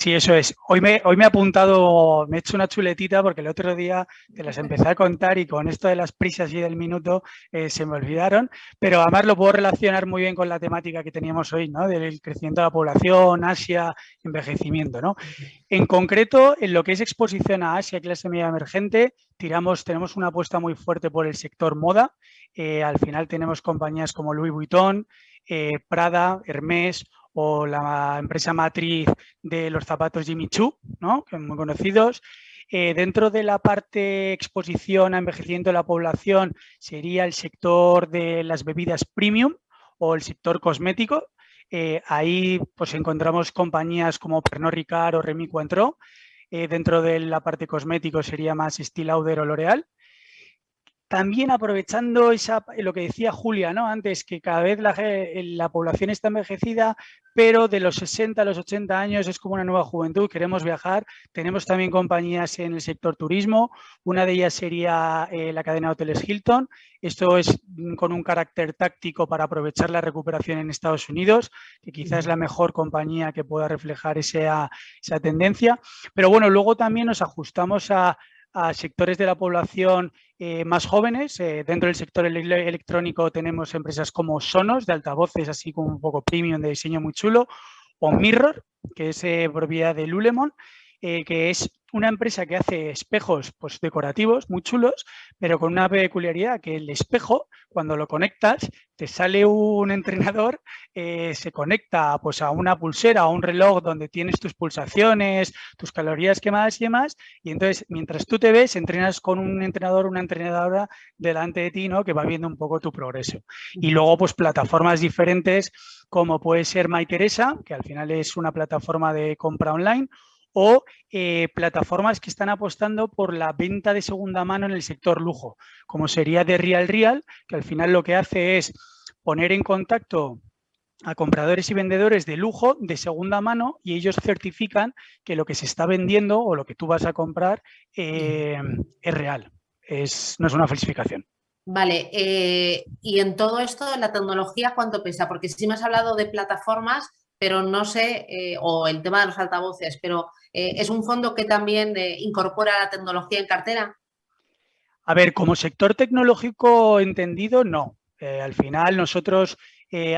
Sí, eso es. Hoy me he apuntado, me he hecho una chuletita porque el otro día te las empecé a contar y con esto de las prisas y del minuto se me olvidaron, pero además lo puedo relacionar muy bien con la temática que teníamos hoy, ¿no? Del crecimiento de la población, Asia, envejecimiento, ¿no? En concreto, en lo que es exposición a Asia, clase media emergente, tenemos una apuesta muy fuerte por el sector moda. Al final tenemos compañías como Louis Vuitton, Prada, Hermès, o la empresa matriz de los zapatos Jimmy Choo, ¿no? Que son muy conocidos. Dentro de la parte exposición a envejecimiento de la población sería el sector de las bebidas premium o el sector cosmético. Ahí pues encontramos compañías como Pernod Ricard o Rémy Cointreau. Dentro de la parte cosmético sería más Estée Lauder o L'Oréal. También aprovechando lo que decía Julia, ¿no? Antes, que cada vez la población está envejecida, pero de los 60 a los 80 años es como una nueva juventud, queremos viajar. Tenemos también compañías en el sector turismo, una de ellas sería la cadena de hoteles Hilton. Esto es con un carácter táctico para aprovechar la recuperación en Estados Unidos, que quizás es la mejor compañía que pueda reflejar esa tendencia. Pero bueno, luego también nos ajustamos a sectores de la población más jóvenes. Dentro del sector electrónico tenemos empresas como Sonos, de altavoces, así como un poco premium, de diseño muy chulo, o Mirror, que es propiedad de Lulemon, que es una empresa que hace espejos pues, decorativos muy chulos, pero con una peculiaridad, que el espejo, cuando lo conectas, te sale un entrenador, se conecta pues, a una pulsera o a un reloj donde tienes tus pulsaciones, tus calorías quemadas y demás, y entonces mientras tú te ves, entrenas con un entrenador, una entrenadora delante de ti, ¿no? Que va viendo un poco tu progreso. Y luego pues plataformas diferentes como puede ser MyTeresa, que al final es una plataforma de compra online, o plataformas que están apostando por la venta de segunda mano en el sector lujo, como sería The Real Real, que al final lo que hace es poner en contacto a compradores y vendedores de lujo de segunda mano y ellos certifican que lo que se está vendiendo o lo que tú vas a comprar es real, no es una falsificación. Vale, y en todo esto, la tecnología, ¿cuánto pesa? Porque sí me has hablado de plataformas, pero no sé, o el tema de los altavoces, pero ¿es un fondo que también incorpora la tecnología en cartera? A ver, como sector tecnológico entendido, no. Al final nosotros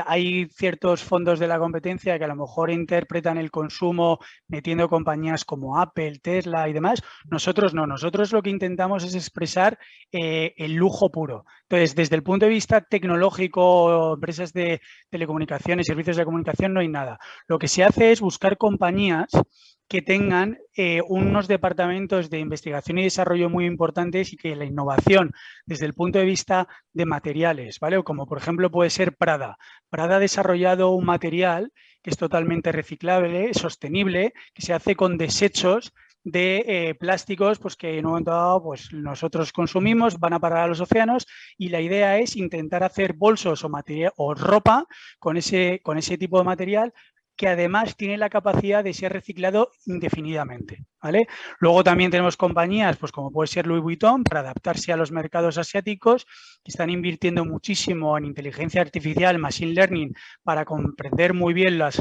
hay ciertos fondos de la competencia que a lo mejor interpretan el consumo metiendo compañías como Apple, Tesla y demás. Nosotros no, nosotros lo que intentamos es expresar el lujo puro. Entonces, desde el punto de vista tecnológico, empresas de telecomunicaciones, servicios de comunicación, no hay nada. Lo que se hace es buscar compañías que tengan unos departamentos de investigación y desarrollo muy importantes y que la innovación desde el punto de vista de materiales, ¿vale? Como por ejemplo puede ser Prada. Prada ha desarrollado un material que es totalmente reciclable, sostenible, que se hace con desechos de plásticos pues que en un momento dado pues, nosotros consumimos, van a parar a los océanos y la idea es intentar hacer bolsos o ropa con ese tipo de material que además tiene la capacidad de ser reciclado indefinidamente, ¿vale? Luego también tenemos compañías, pues como puede ser Louis Vuitton, para adaptarse a los mercados asiáticos, que están invirtiendo muchísimo en inteligencia artificial, machine learning, para comprender muy bien la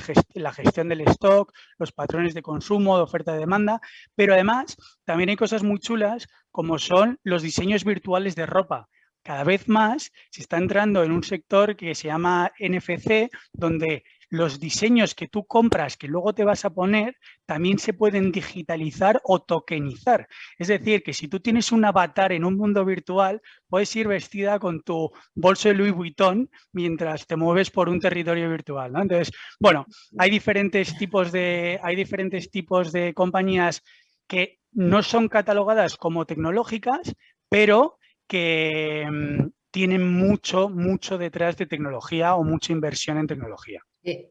gestión del stock, los patrones de consumo, de oferta y demanda, pero además también hay cosas muy chulas como son los diseños virtuales de ropa. Cada vez más se está entrando en un sector que se llama NFC, donde los diseños que tú compras, que luego te vas a poner, también se pueden digitalizar o tokenizar. Es decir, que si tú tienes un avatar en un mundo virtual, puedes ir vestida con tu bolso de Louis Vuitton mientras te mueves por un territorio virtual, ¿no? Entonces, bueno, hay diferentes tipos de compañías que no son catalogadas como tecnológicas, pero que tienen mucho detrás de tecnología o mucha inversión en tecnología.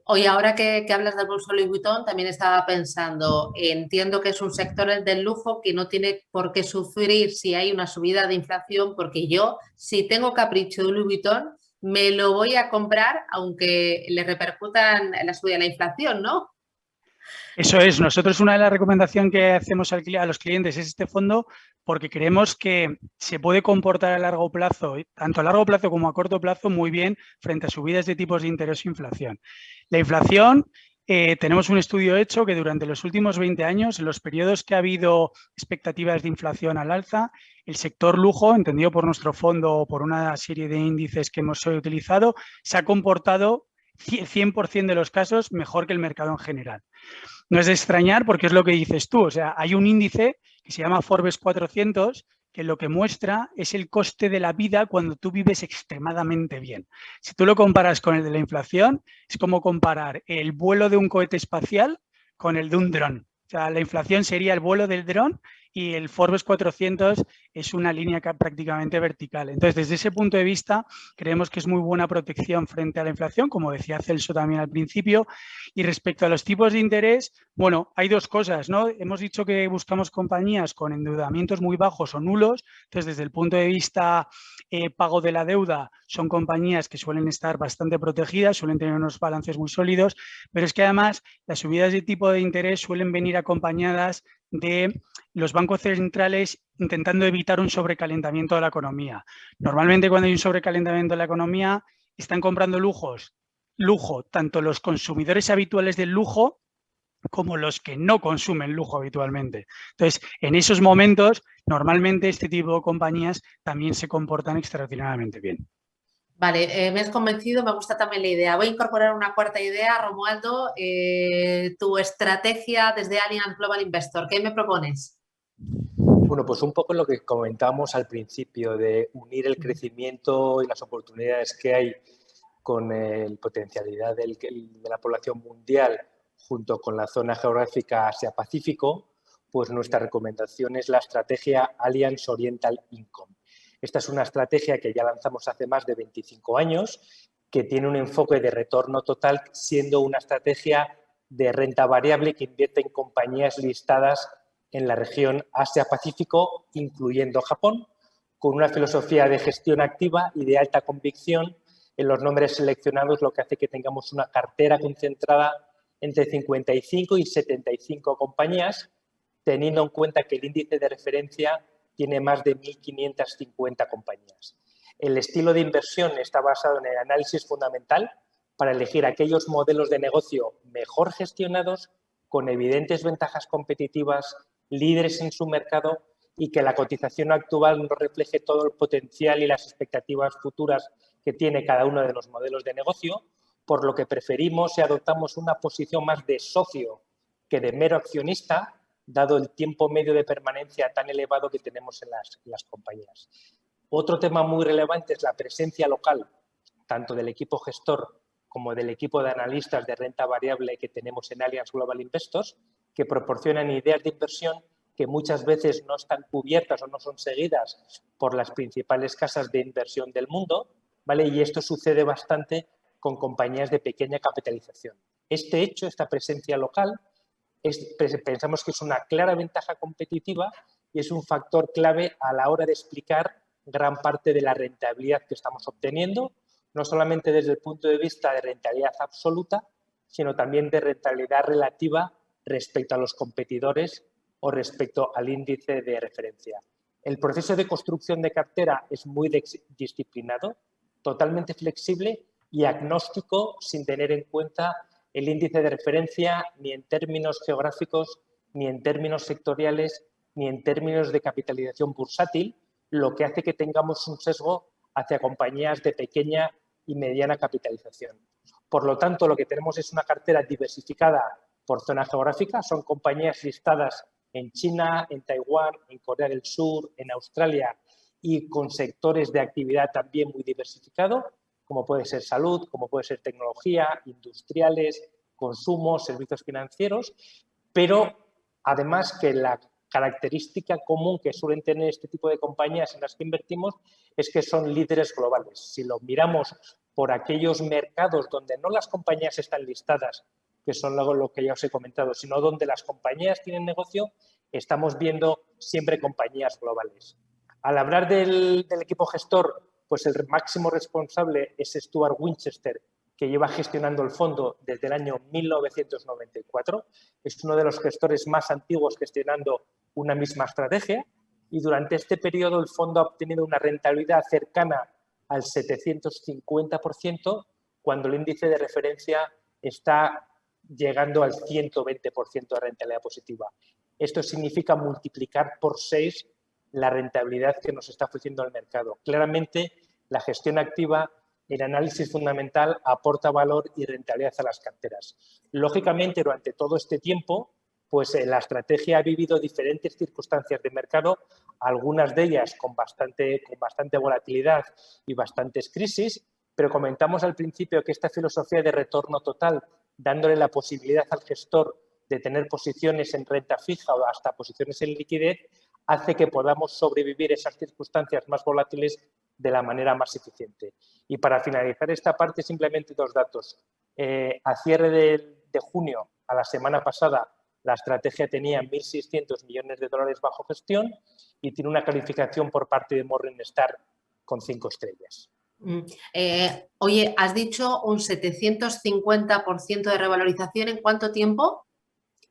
Hoy, ahora que hablas del bolso Louis Vuitton, también estaba pensando, entiendo que es un sector del lujo que no tiene por qué sufrir si hay una subida de inflación, porque yo, si tengo capricho de Louis Vuitton, me lo voy a comprar aunque le repercutan la subida de la inflación, ¿no? Eso es, nosotros una de las recomendaciones que hacemos a los clientes es este fondo porque creemos que se puede comportar a largo plazo, tanto a largo plazo como a corto plazo, muy bien frente a subidas de tipos de interés e inflación. La inflación tenemos un estudio hecho que durante los últimos 20 años, en los periodos que ha habido expectativas de inflación al alza, el sector lujo, entendido por nuestro fondo o por una serie de índices que hemos utilizado, se ha comportado 100% de los casos mejor que el mercado en general. No es de extrañar porque es lo que dices tú, o sea, hay un índice que se llama Forbes 400 que lo que muestra es el coste de la vida cuando tú vives extremadamente bien. Si tú lo comparas con el de la inflación, es como comparar el vuelo de un cohete espacial con el de un dron. O sea, la inflación sería el vuelo del dron y el Forbes 400 es una línea prácticamente vertical. Entonces, desde ese punto de vista, creemos que es muy buena protección frente a la inflación, como decía Celso también al principio. Y respecto a los tipos de interés, bueno, hay dos cosas, ¿no? Hemos dicho que buscamos compañías con endeudamientos muy bajos o nulos. Entonces, desde el punto de vista pago de la deuda, son compañías que suelen estar bastante protegidas, suelen tener unos balances muy sólidos, pero es que además las subidas de tipo de interés suelen venir acompañadas de los bancos centrales intentando evitar un sobrecalentamiento de la economía. Normalmente cuando hay un sobrecalentamiento de la economía están comprando lujo, tanto los consumidores habituales del lujo como los que no consumen lujo habitualmente. Entonces, en esos momentos, normalmente este tipo de compañías también se comportan extraordinariamente bien. Vale, me has convencido, me gusta también la idea. Voy a incorporar una cuarta idea, Romualdo, tu estrategia desde Allianz Global Investor. ¿Qué me propones? Bueno, pues un poco lo que comentábamos al principio, de unir el crecimiento y las oportunidades que hay con la potencialidad de la población mundial junto con la zona geográfica Asia-Pacífico, pues nuestra recomendación es la estrategia Allianz Oriental Income. Esta es una estrategia que ya lanzamos hace más de 25 años, que tiene un enfoque de retorno total, siendo una estrategia de renta variable que invierte en compañías listadas en la región Asia-Pacífico, incluyendo Japón, con una filosofía de gestión activa y de alta convicción en los nombres seleccionados, lo que hace que tengamos una cartera concentrada entre 55 y 75 compañías, teniendo en cuenta que el índice de referencia tiene más de 1.550 compañías. El estilo de inversión está basado en el análisis fundamental para elegir aquellos modelos de negocio mejor gestionados, con evidentes ventajas competitivas, líderes en su mercado y que la cotización actual no refleje todo el potencial y las expectativas futuras que tiene cada uno de los modelos de negocio, por lo que preferimos y adoptamos una posición más de socio que de mero accionista, dado el tiempo medio de permanencia tan elevado que tenemos en las compañías. Otro tema muy relevante es la presencia local, tanto del equipo gestor como del equipo de analistas de renta variable que tenemos en Allianz Global Investors, que proporcionan ideas de inversión que muchas veces no están cubiertas o no son seguidas por las principales casas de inversión del mundo, ¿vale? Y esto sucede bastante con compañías de pequeña capitalización. Este hecho, esta presencia local, pensamos que es una clara ventaja competitiva y es un factor clave a la hora de explicar gran parte de la rentabilidad que estamos obteniendo, no solamente desde el punto de vista de rentabilidad absoluta, sino también de rentabilidad relativa respecto a los competidores o respecto al índice de referencia. El proceso de construcción de cartera es muy disciplinado, totalmente flexible y agnóstico, sin tener en cuenta el índice de referencia ni en términos geográficos, ni en términos sectoriales, ni en términos de capitalización bursátil, lo que hace que tengamos un sesgo hacia compañías de pequeña y mediana capitalización. Por lo tanto, lo que tenemos es una cartera diversificada por zona geográfica. Son compañías listadas en China, en Taiwán, en Corea del Sur, en Australia y con sectores de actividad también muy diversificados, como puede ser salud, como puede ser tecnología, industriales, consumo, servicios financieros, pero además que la característica común que suelen tener este tipo de compañías en las que invertimos es que son líderes globales. Si lo miramos por aquellos mercados donde no las compañías están listadas, que son luego lo que ya os he comentado, sino donde las compañías tienen negocio, estamos viendo siempre compañías globales. Al hablar del equipo gestor, pues el máximo responsable es Stuart Winchester, que lleva gestionando el fondo desde el año 1994. Es uno de los gestores más antiguos gestionando una misma estrategia y durante este periodo el fondo ha obtenido una rentabilidad cercana al 750%, cuando el índice de referencia está llegando al 120% de rentabilidad positiva. Esto significa multiplicar por 6 la rentabilidad que nos está ofreciendo el mercado. Claramente, la gestión activa, el análisis fundamental, aporta valor y rentabilidad a las carteras. Lógicamente, durante todo este tiempo, pues la estrategia ha vivido diferentes circunstancias de mercado, algunas de ellas con bastante volatilidad y bastantes crisis, pero comentamos al principio que esta filosofía de retorno total, dándole la posibilidad al gestor de tener posiciones en renta fija o hasta posiciones en liquidez, hace que podamos sobrevivir esas circunstancias más volátiles de la manera más eficiente. Y para finalizar esta parte, simplemente 2 datos. A cierre de junio, a la semana pasada, la estrategia tenía 1.600 millones de dólares bajo gestión y tiene una calificación por parte de Morningstar con 5 estrellas. Oye, has dicho un 750% de revalorización, ¿en cuánto tiempo?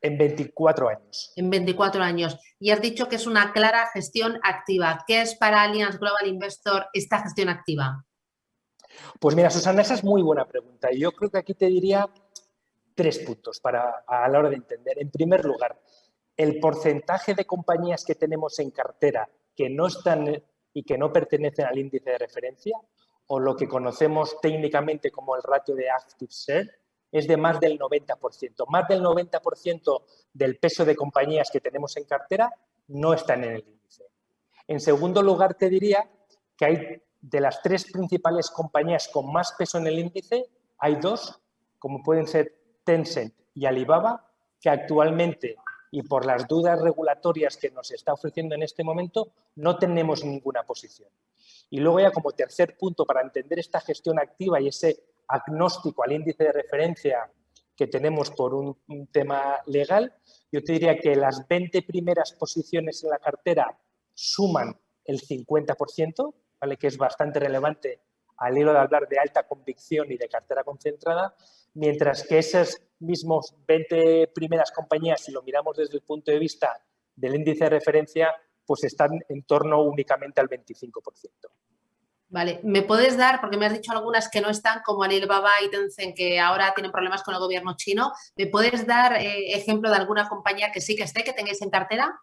En 24 años. En 24 años. Y has dicho que es una clara gestión activa. ¿Qué es para Allianz Global Investor esta gestión activa? Pues mira, Susana, esa es muy buena pregunta. Y yo creo que aquí te diría 3 puntos a la hora de entender. En primer lugar, el porcentaje de compañías que tenemos en cartera que no están y que no pertenecen al índice de referencia, o lo que conocemos técnicamente como el ratio de active share, es de más del 90%. Más del 90% del peso de compañías que tenemos en cartera no están en el índice. En segundo lugar, te diría que hay de las 3 principales compañías con más peso en el índice, hay 2, como pueden ser Tencent y Alibaba, que actualmente, y por las dudas regulatorias que nos está ofreciendo en este momento, no tenemos ninguna posición. Y luego ya como tercer punto, para entender esta gestión activa y ese agnóstico al índice de referencia que tenemos por un tema legal, yo te diría que las 20 primeras posiciones en la cartera suman el 50%, ¿vale? Que es bastante relevante al hilo de hablar de alta convicción y de cartera concentrada, mientras que esas mismos 20 primeras compañías, si lo miramos desde el punto de vista del índice de referencia, pues están en torno únicamente al 25%. Vale, ¿me puedes dar, porque me has dicho algunas que no están, como Alibaba y Tencent, que ahora tienen problemas con el gobierno chino, ¿me puedes dar ejemplo de alguna compañía que sí que esté, que tengáis en cartera?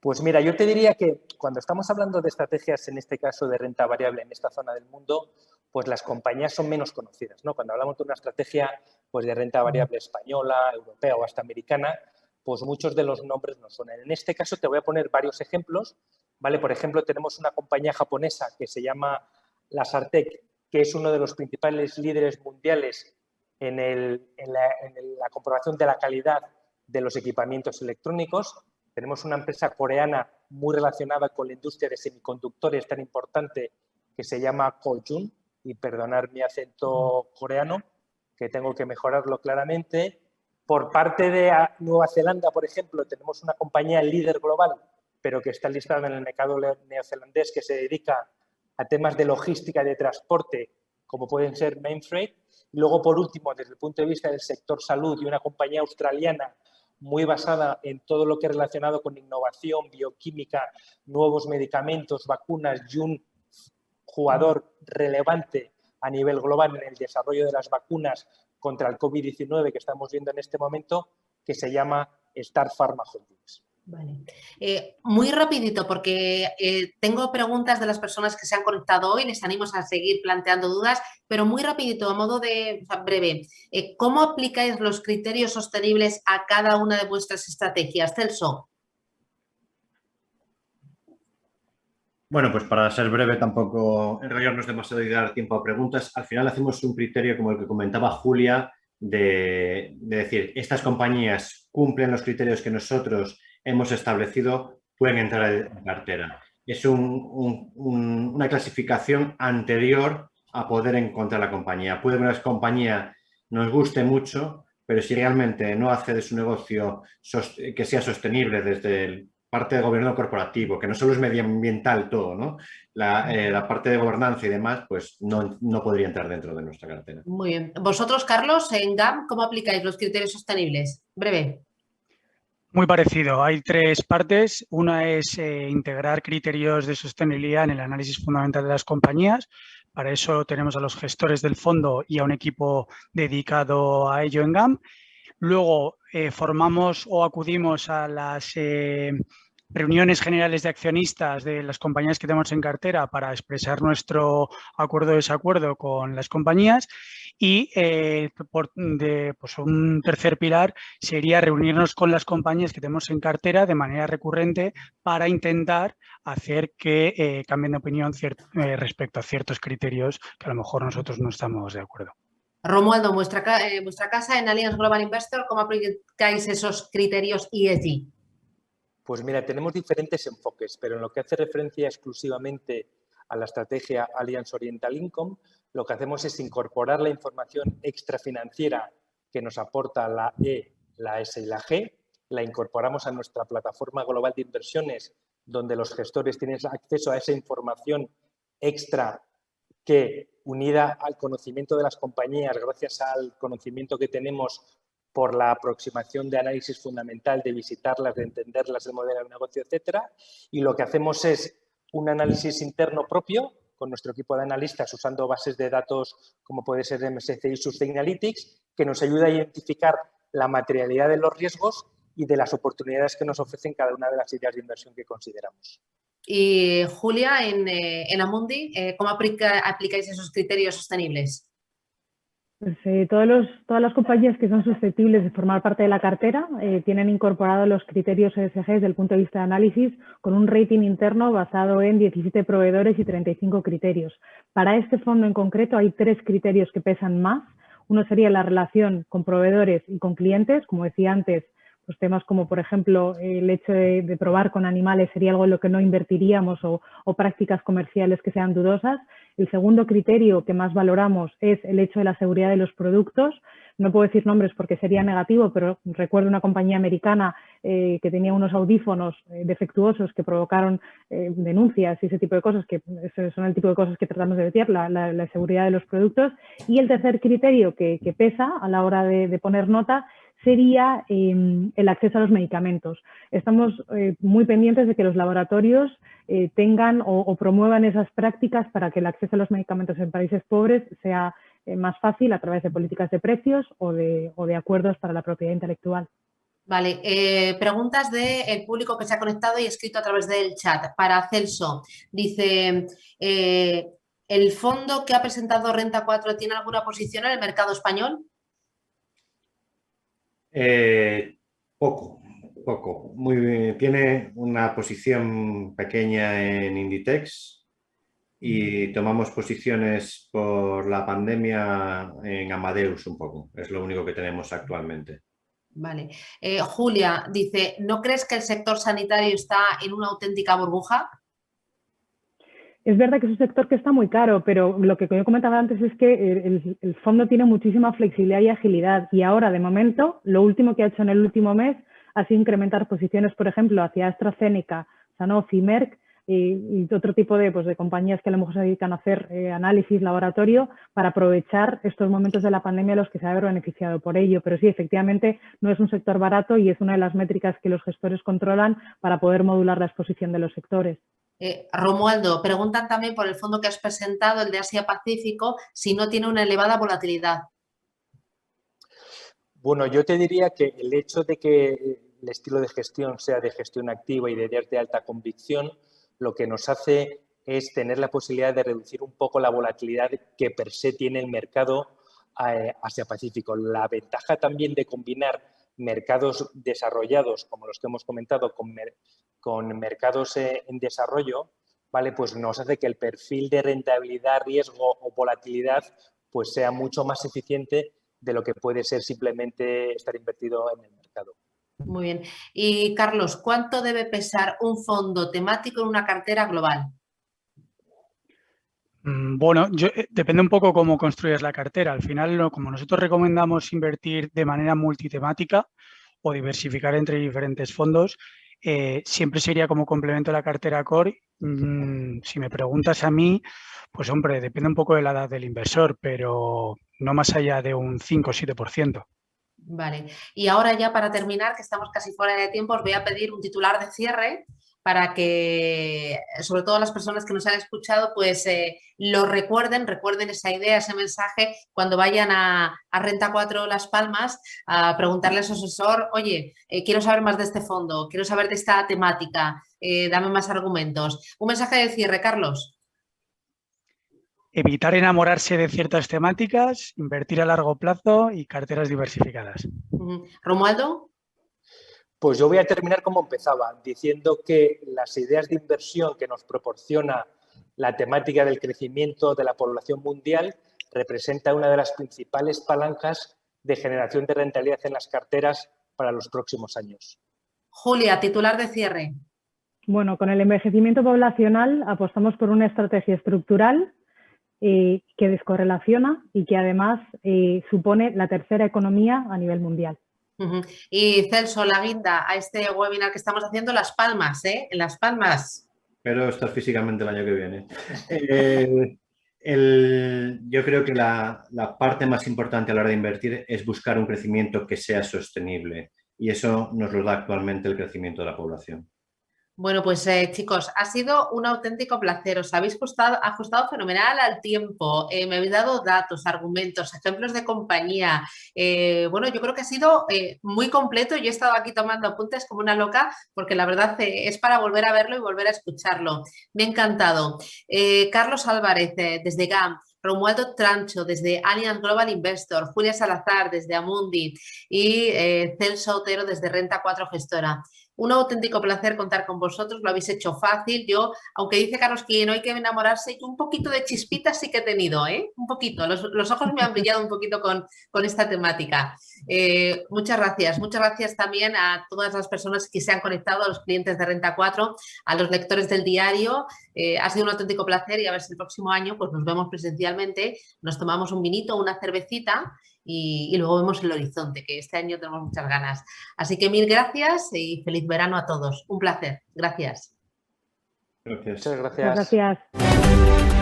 Pues mira, yo te diría que cuando estamos hablando de estrategias, en este caso de renta variable en esta zona del mundo, pues las compañías son menos conocidas, ¿no? Cuando hablamos de una estrategia pues de renta variable española, europea o hasta americana, pues muchos de los nombres no suenan. En este caso te voy a poner varios ejemplos, ¿vale? Por ejemplo, tenemos una compañía japonesa que se llama Lasartec, que es uno de los principales líderes mundiales en la comprobación de la calidad de los equipamientos electrónicos. Tenemos una empresa coreana muy relacionada con la industria de semiconductores tan importante que se llama Kojun, y perdonar mi acento coreano, que tengo que mejorarlo claramente. Por parte de Nueva Zelanda, por ejemplo, tenemos una compañía líder global, pero que está listada en el mercado neozelandés, que se dedica a temas de logística y de transporte, como pueden ser Mainfreight. Y luego, por último, desde el punto de vista del sector salud, y una compañía australiana muy basada en todo lo que es relacionado con innovación, bioquímica, nuevos medicamentos, vacunas y un jugador relevante a nivel global en el desarrollo de las vacunas contra el COVID-19 que estamos viendo en este momento, que se llama Star Pharma Holdings. Vale. Muy rapidito, porque tengo preguntas de las personas que se han conectado hoy, les animo a seguir planteando dudas, pero muy rapidito, a modo de breve. ¿Cómo aplicáis los criterios sostenibles a cada una de vuestras estrategias, Celso? Bueno, pues para ser breve, tampoco enrollarnos demasiado y dar tiempo a preguntas. Al final hacemos un criterio como el que comentaba Julia, de decir, estas compañías cumplen los criterios que nosotros hemos establecido, pueden entrar en cartera. Es una clasificación anterior a poder encontrar la compañía. Puede que una compañía nos guste mucho, pero si realmente no hace de su negocio que sea sostenible desde el parte de gobierno corporativo, que no solo es medioambiental todo, ¿no? La parte de gobernanza y demás, pues no podría entrar dentro de nuestra cartera. Muy bien. ¿Vosotros, Carlos, en GAM, cómo aplicáis los criterios sostenibles? Breve. Muy parecido. Hay 3 partes. Una es integrar criterios de sostenibilidad en el análisis fundamental de las compañías. Para eso tenemos a los gestores del fondo y a un equipo dedicado a ello en GAM. Luego formamos o acudimos a las reuniones generales de accionistas de las compañías que tenemos en cartera para expresar nuestro acuerdo o desacuerdo con las compañías y pues un tercer pilar sería reunirnos con las compañías que tenemos en cartera de manera recurrente para intentar hacer que cambien de opinión respecto a ciertos criterios que a lo mejor nosotros no estamos de acuerdo. Romualdo, vuestra casa en Allianz Global Investor, ¿cómo aplicáis esos criterios ESG? Pues mira, tenemos diferentes enfoques, pero en lo que hace referencia exclusivamente a la estrategia Allianz Oriental Income, lo que hacemos es incorporar la información extrafinanciera que nos aporta la E, la S y la G, la incorporamos a nuestra plataforma global de inversiones, donde los gestores tienen acceso a esa información extra que, unida al conocimiento de las compañías, gracias al conocimiento que tenemos por la aproximación de análisis fundamental, de visitarlas, de entenderlas, del modelo de negocio, etcétera. Y lo que hacemos es un análisis interno propio con nuestro equipo de analistas usando bases de datos como puede ser MSCI y Sustainalytics, que nos ayuda a identificar la materialidad de los riesgos y de las oportunidades que nos ofrecen cada una de las ideas de inversión que consideramos. Y Julia, en Amundi, ¿cómo aplicáis esos criterios sostenibles? Pues, todas las compañías que son susceptibles de formar parte de la cartera tienen incorporados los criterios ESG desde el punto de vista de análisis con un rating interno basado en 17 proveedores y 35 criterios. Para este fondo en concreto hay 3 criterios que pesan más. Uno sería la relación con proveedores y con clientes, como decía antes, pues temas como, por ejemplo, el hecho de probar con animales sería algo en lo que no invertiríamos o prácticas comerciales que sean dudosas. El segundo criterio que más valoramos es el hecho de la seguridad de los productos. No puedo decir nombres porque sería negativo, pero recuerdo una compañía americana que tenía unos audífonos defectuosos que provocaron denuncias y ese tipo de cosas, que son el tipo de cosas que tratamos de vetar, la seguridad de los productos. Y el tercer criterio que pesa a la hora de poner nota sería el acceso a los medicamentos. Estamos muy pendientes de que los laboratorios tengan o promuevan esas prácticas para que el acceso a los medicamentos en países pobres sea más fácil a través de políticas de precios o de acuerdos para la propiedad intelectual. Vale, preguntas del público que se ha conectado y escrito a través del chat. Para Celso, dice, ¿el fondo que ha presentado Renta 4 tiene alguna posición en el mercado español? Poco. Tiene una posición pequeña en Inditex y tomamos posiciones por la pandemia en Amadeus un poco. Es lo único que tenemos actualmente. Vale. Julia dice, ¿no crees que el sector sanitario está en una auténtica burbuja? Es verdad que es un sector que está muy caro, pero lo que yo comentaba antes es que el fondo tiene muchísima flexibilidad y agilidad y ahora, de momento, lo último que ha hecho en el último mes ha sido incrementar posiciones, por ejemplo, hacia AstraZeneca, Sanofi, Merck y otro tipo de compañías que a lo mejor se dedican a hacer análisis laboratorio para aprovechar estos momentos de la pandemia a los que se ha beneficiado por ello. Pero sí, efectivamente, no es un sector barato y es una de las métricas que los gestores controlan para poder modular la exposición de los sectores. Romualdo, preguntan también por el fondo que has presentado, el de Asia-Pacífico, si no tiene una elevada volatilidad. Bueno, yo te diría que el hecho de que el estilo de gestión sea de gestión activa y de alta convicción, lo que nos hace es tener la posibilidad de reducir un poco la volatilidad que per se tiene el mercado Asia-Pacífico. La ventaja también de combinar mercados desarrollados, como los que hemos comentado, con mercados en desarrollo, ¿vale? Pues nos hace que el perfil de rentabilidad, riesgo o volatilidad pues sea mucho más eficiente de lo que puede ser simplemente estar invertido en el mercado. Muy bien. Y Carlos, ¿cuánto debe pesar un fondo temático en una cartera global? Bueno, depende un poco cómo construyes la cartera. Al final, como nosotros recomendamos invertir de manera multitemática o diversificar entre diferentes fondos, siempre sería como complemento a la cartera core. Si me preguntas a mí, pues hombre, depende un poco de la edad del inversor, pero no más allá de un 5 o 7%. Vale. Y ahora ya para terminar, que estamos casi fuera de tiempo, os voy a pedir un titular de cierre para que, sobre todo las personas que nos han escuchado, pues lo recuerden esa idea, ese mensaje, cuando vayan a Renta 4 Las Palmas a preguntarle a su asesor, oye, quiero saber más de este fondo, quiero saber de esta temática, dame más argumentos. Un mensaje de cierre, Carlos. Evitar enamorarse de ciertas temáticas, invertir a largo plazo y carteras diversificadas. ¿Romualdo? Pues yo voy a terminar como empezaba, diciendo que las ideas de inversión que nos proporciona la temática del crecimiento de la población mundial representa una de las principales palancas de generación de rentabilidad en las carteras para los próximos años. Julia, titular de cierre. Bueno, con el envejecimiento poblacional apostamos por una estrategia estructural que descorrelaciona y que además supone la tercera economía a nivel mundial. Y Celso, la guinda a este webinar que estamos haciendo, Las Palmas, ¿eh? En Las Palmas. Pero estar físicamente el año que viene. Yo creo que la parte más importante a la hora de invertir es buscar un crecimiento que sea sostenible y eso nos lo da actualmente el crecimiento de la población. Bueno, pues chicos, ha sido un auténtico placer. Os habéis ajustado fenomenal al tiempo. Me habéis dado datos, argumentos, ejemplos de compañía. Bueno, yo creo que ha sido muy completo. Yo he estado aquí tomando apuntes como una loca porque la verdad es para volver a verlo y volver a escucharlo. Me ha encantado. Carlos Álvarez, desde GAM. Romualdo Trancho, desde Allianz Global Investor. Julia Salazar, desde Amundi. Y Celso Otero, desde Renta 4 Gestora. Un auténtico placer contar con vosotros, lo habéis hecho fácil. Yo, aunque dice Carlos que no hay que enamorarse, yo un poquito de chispitas sí que he tenido, ¿eh? Un poquito, los ojos me han brillado un poquito con esta temática. Muchas gracias también a todas las personas que se han conectado, a los clientes de Renta 4, a los lectores del diario. Ha sido un auténtico placer y a ver si el próximo año pues nos vemos presencialmente, nos tomamos un vinito, una cervecita y luego vemos el horizonte, que este año tenemos muchas ganas. Así que mil gracias y feliz verano a todos. Un placer. Gracias. Gracias. Muchas gracias. Muchas gracias.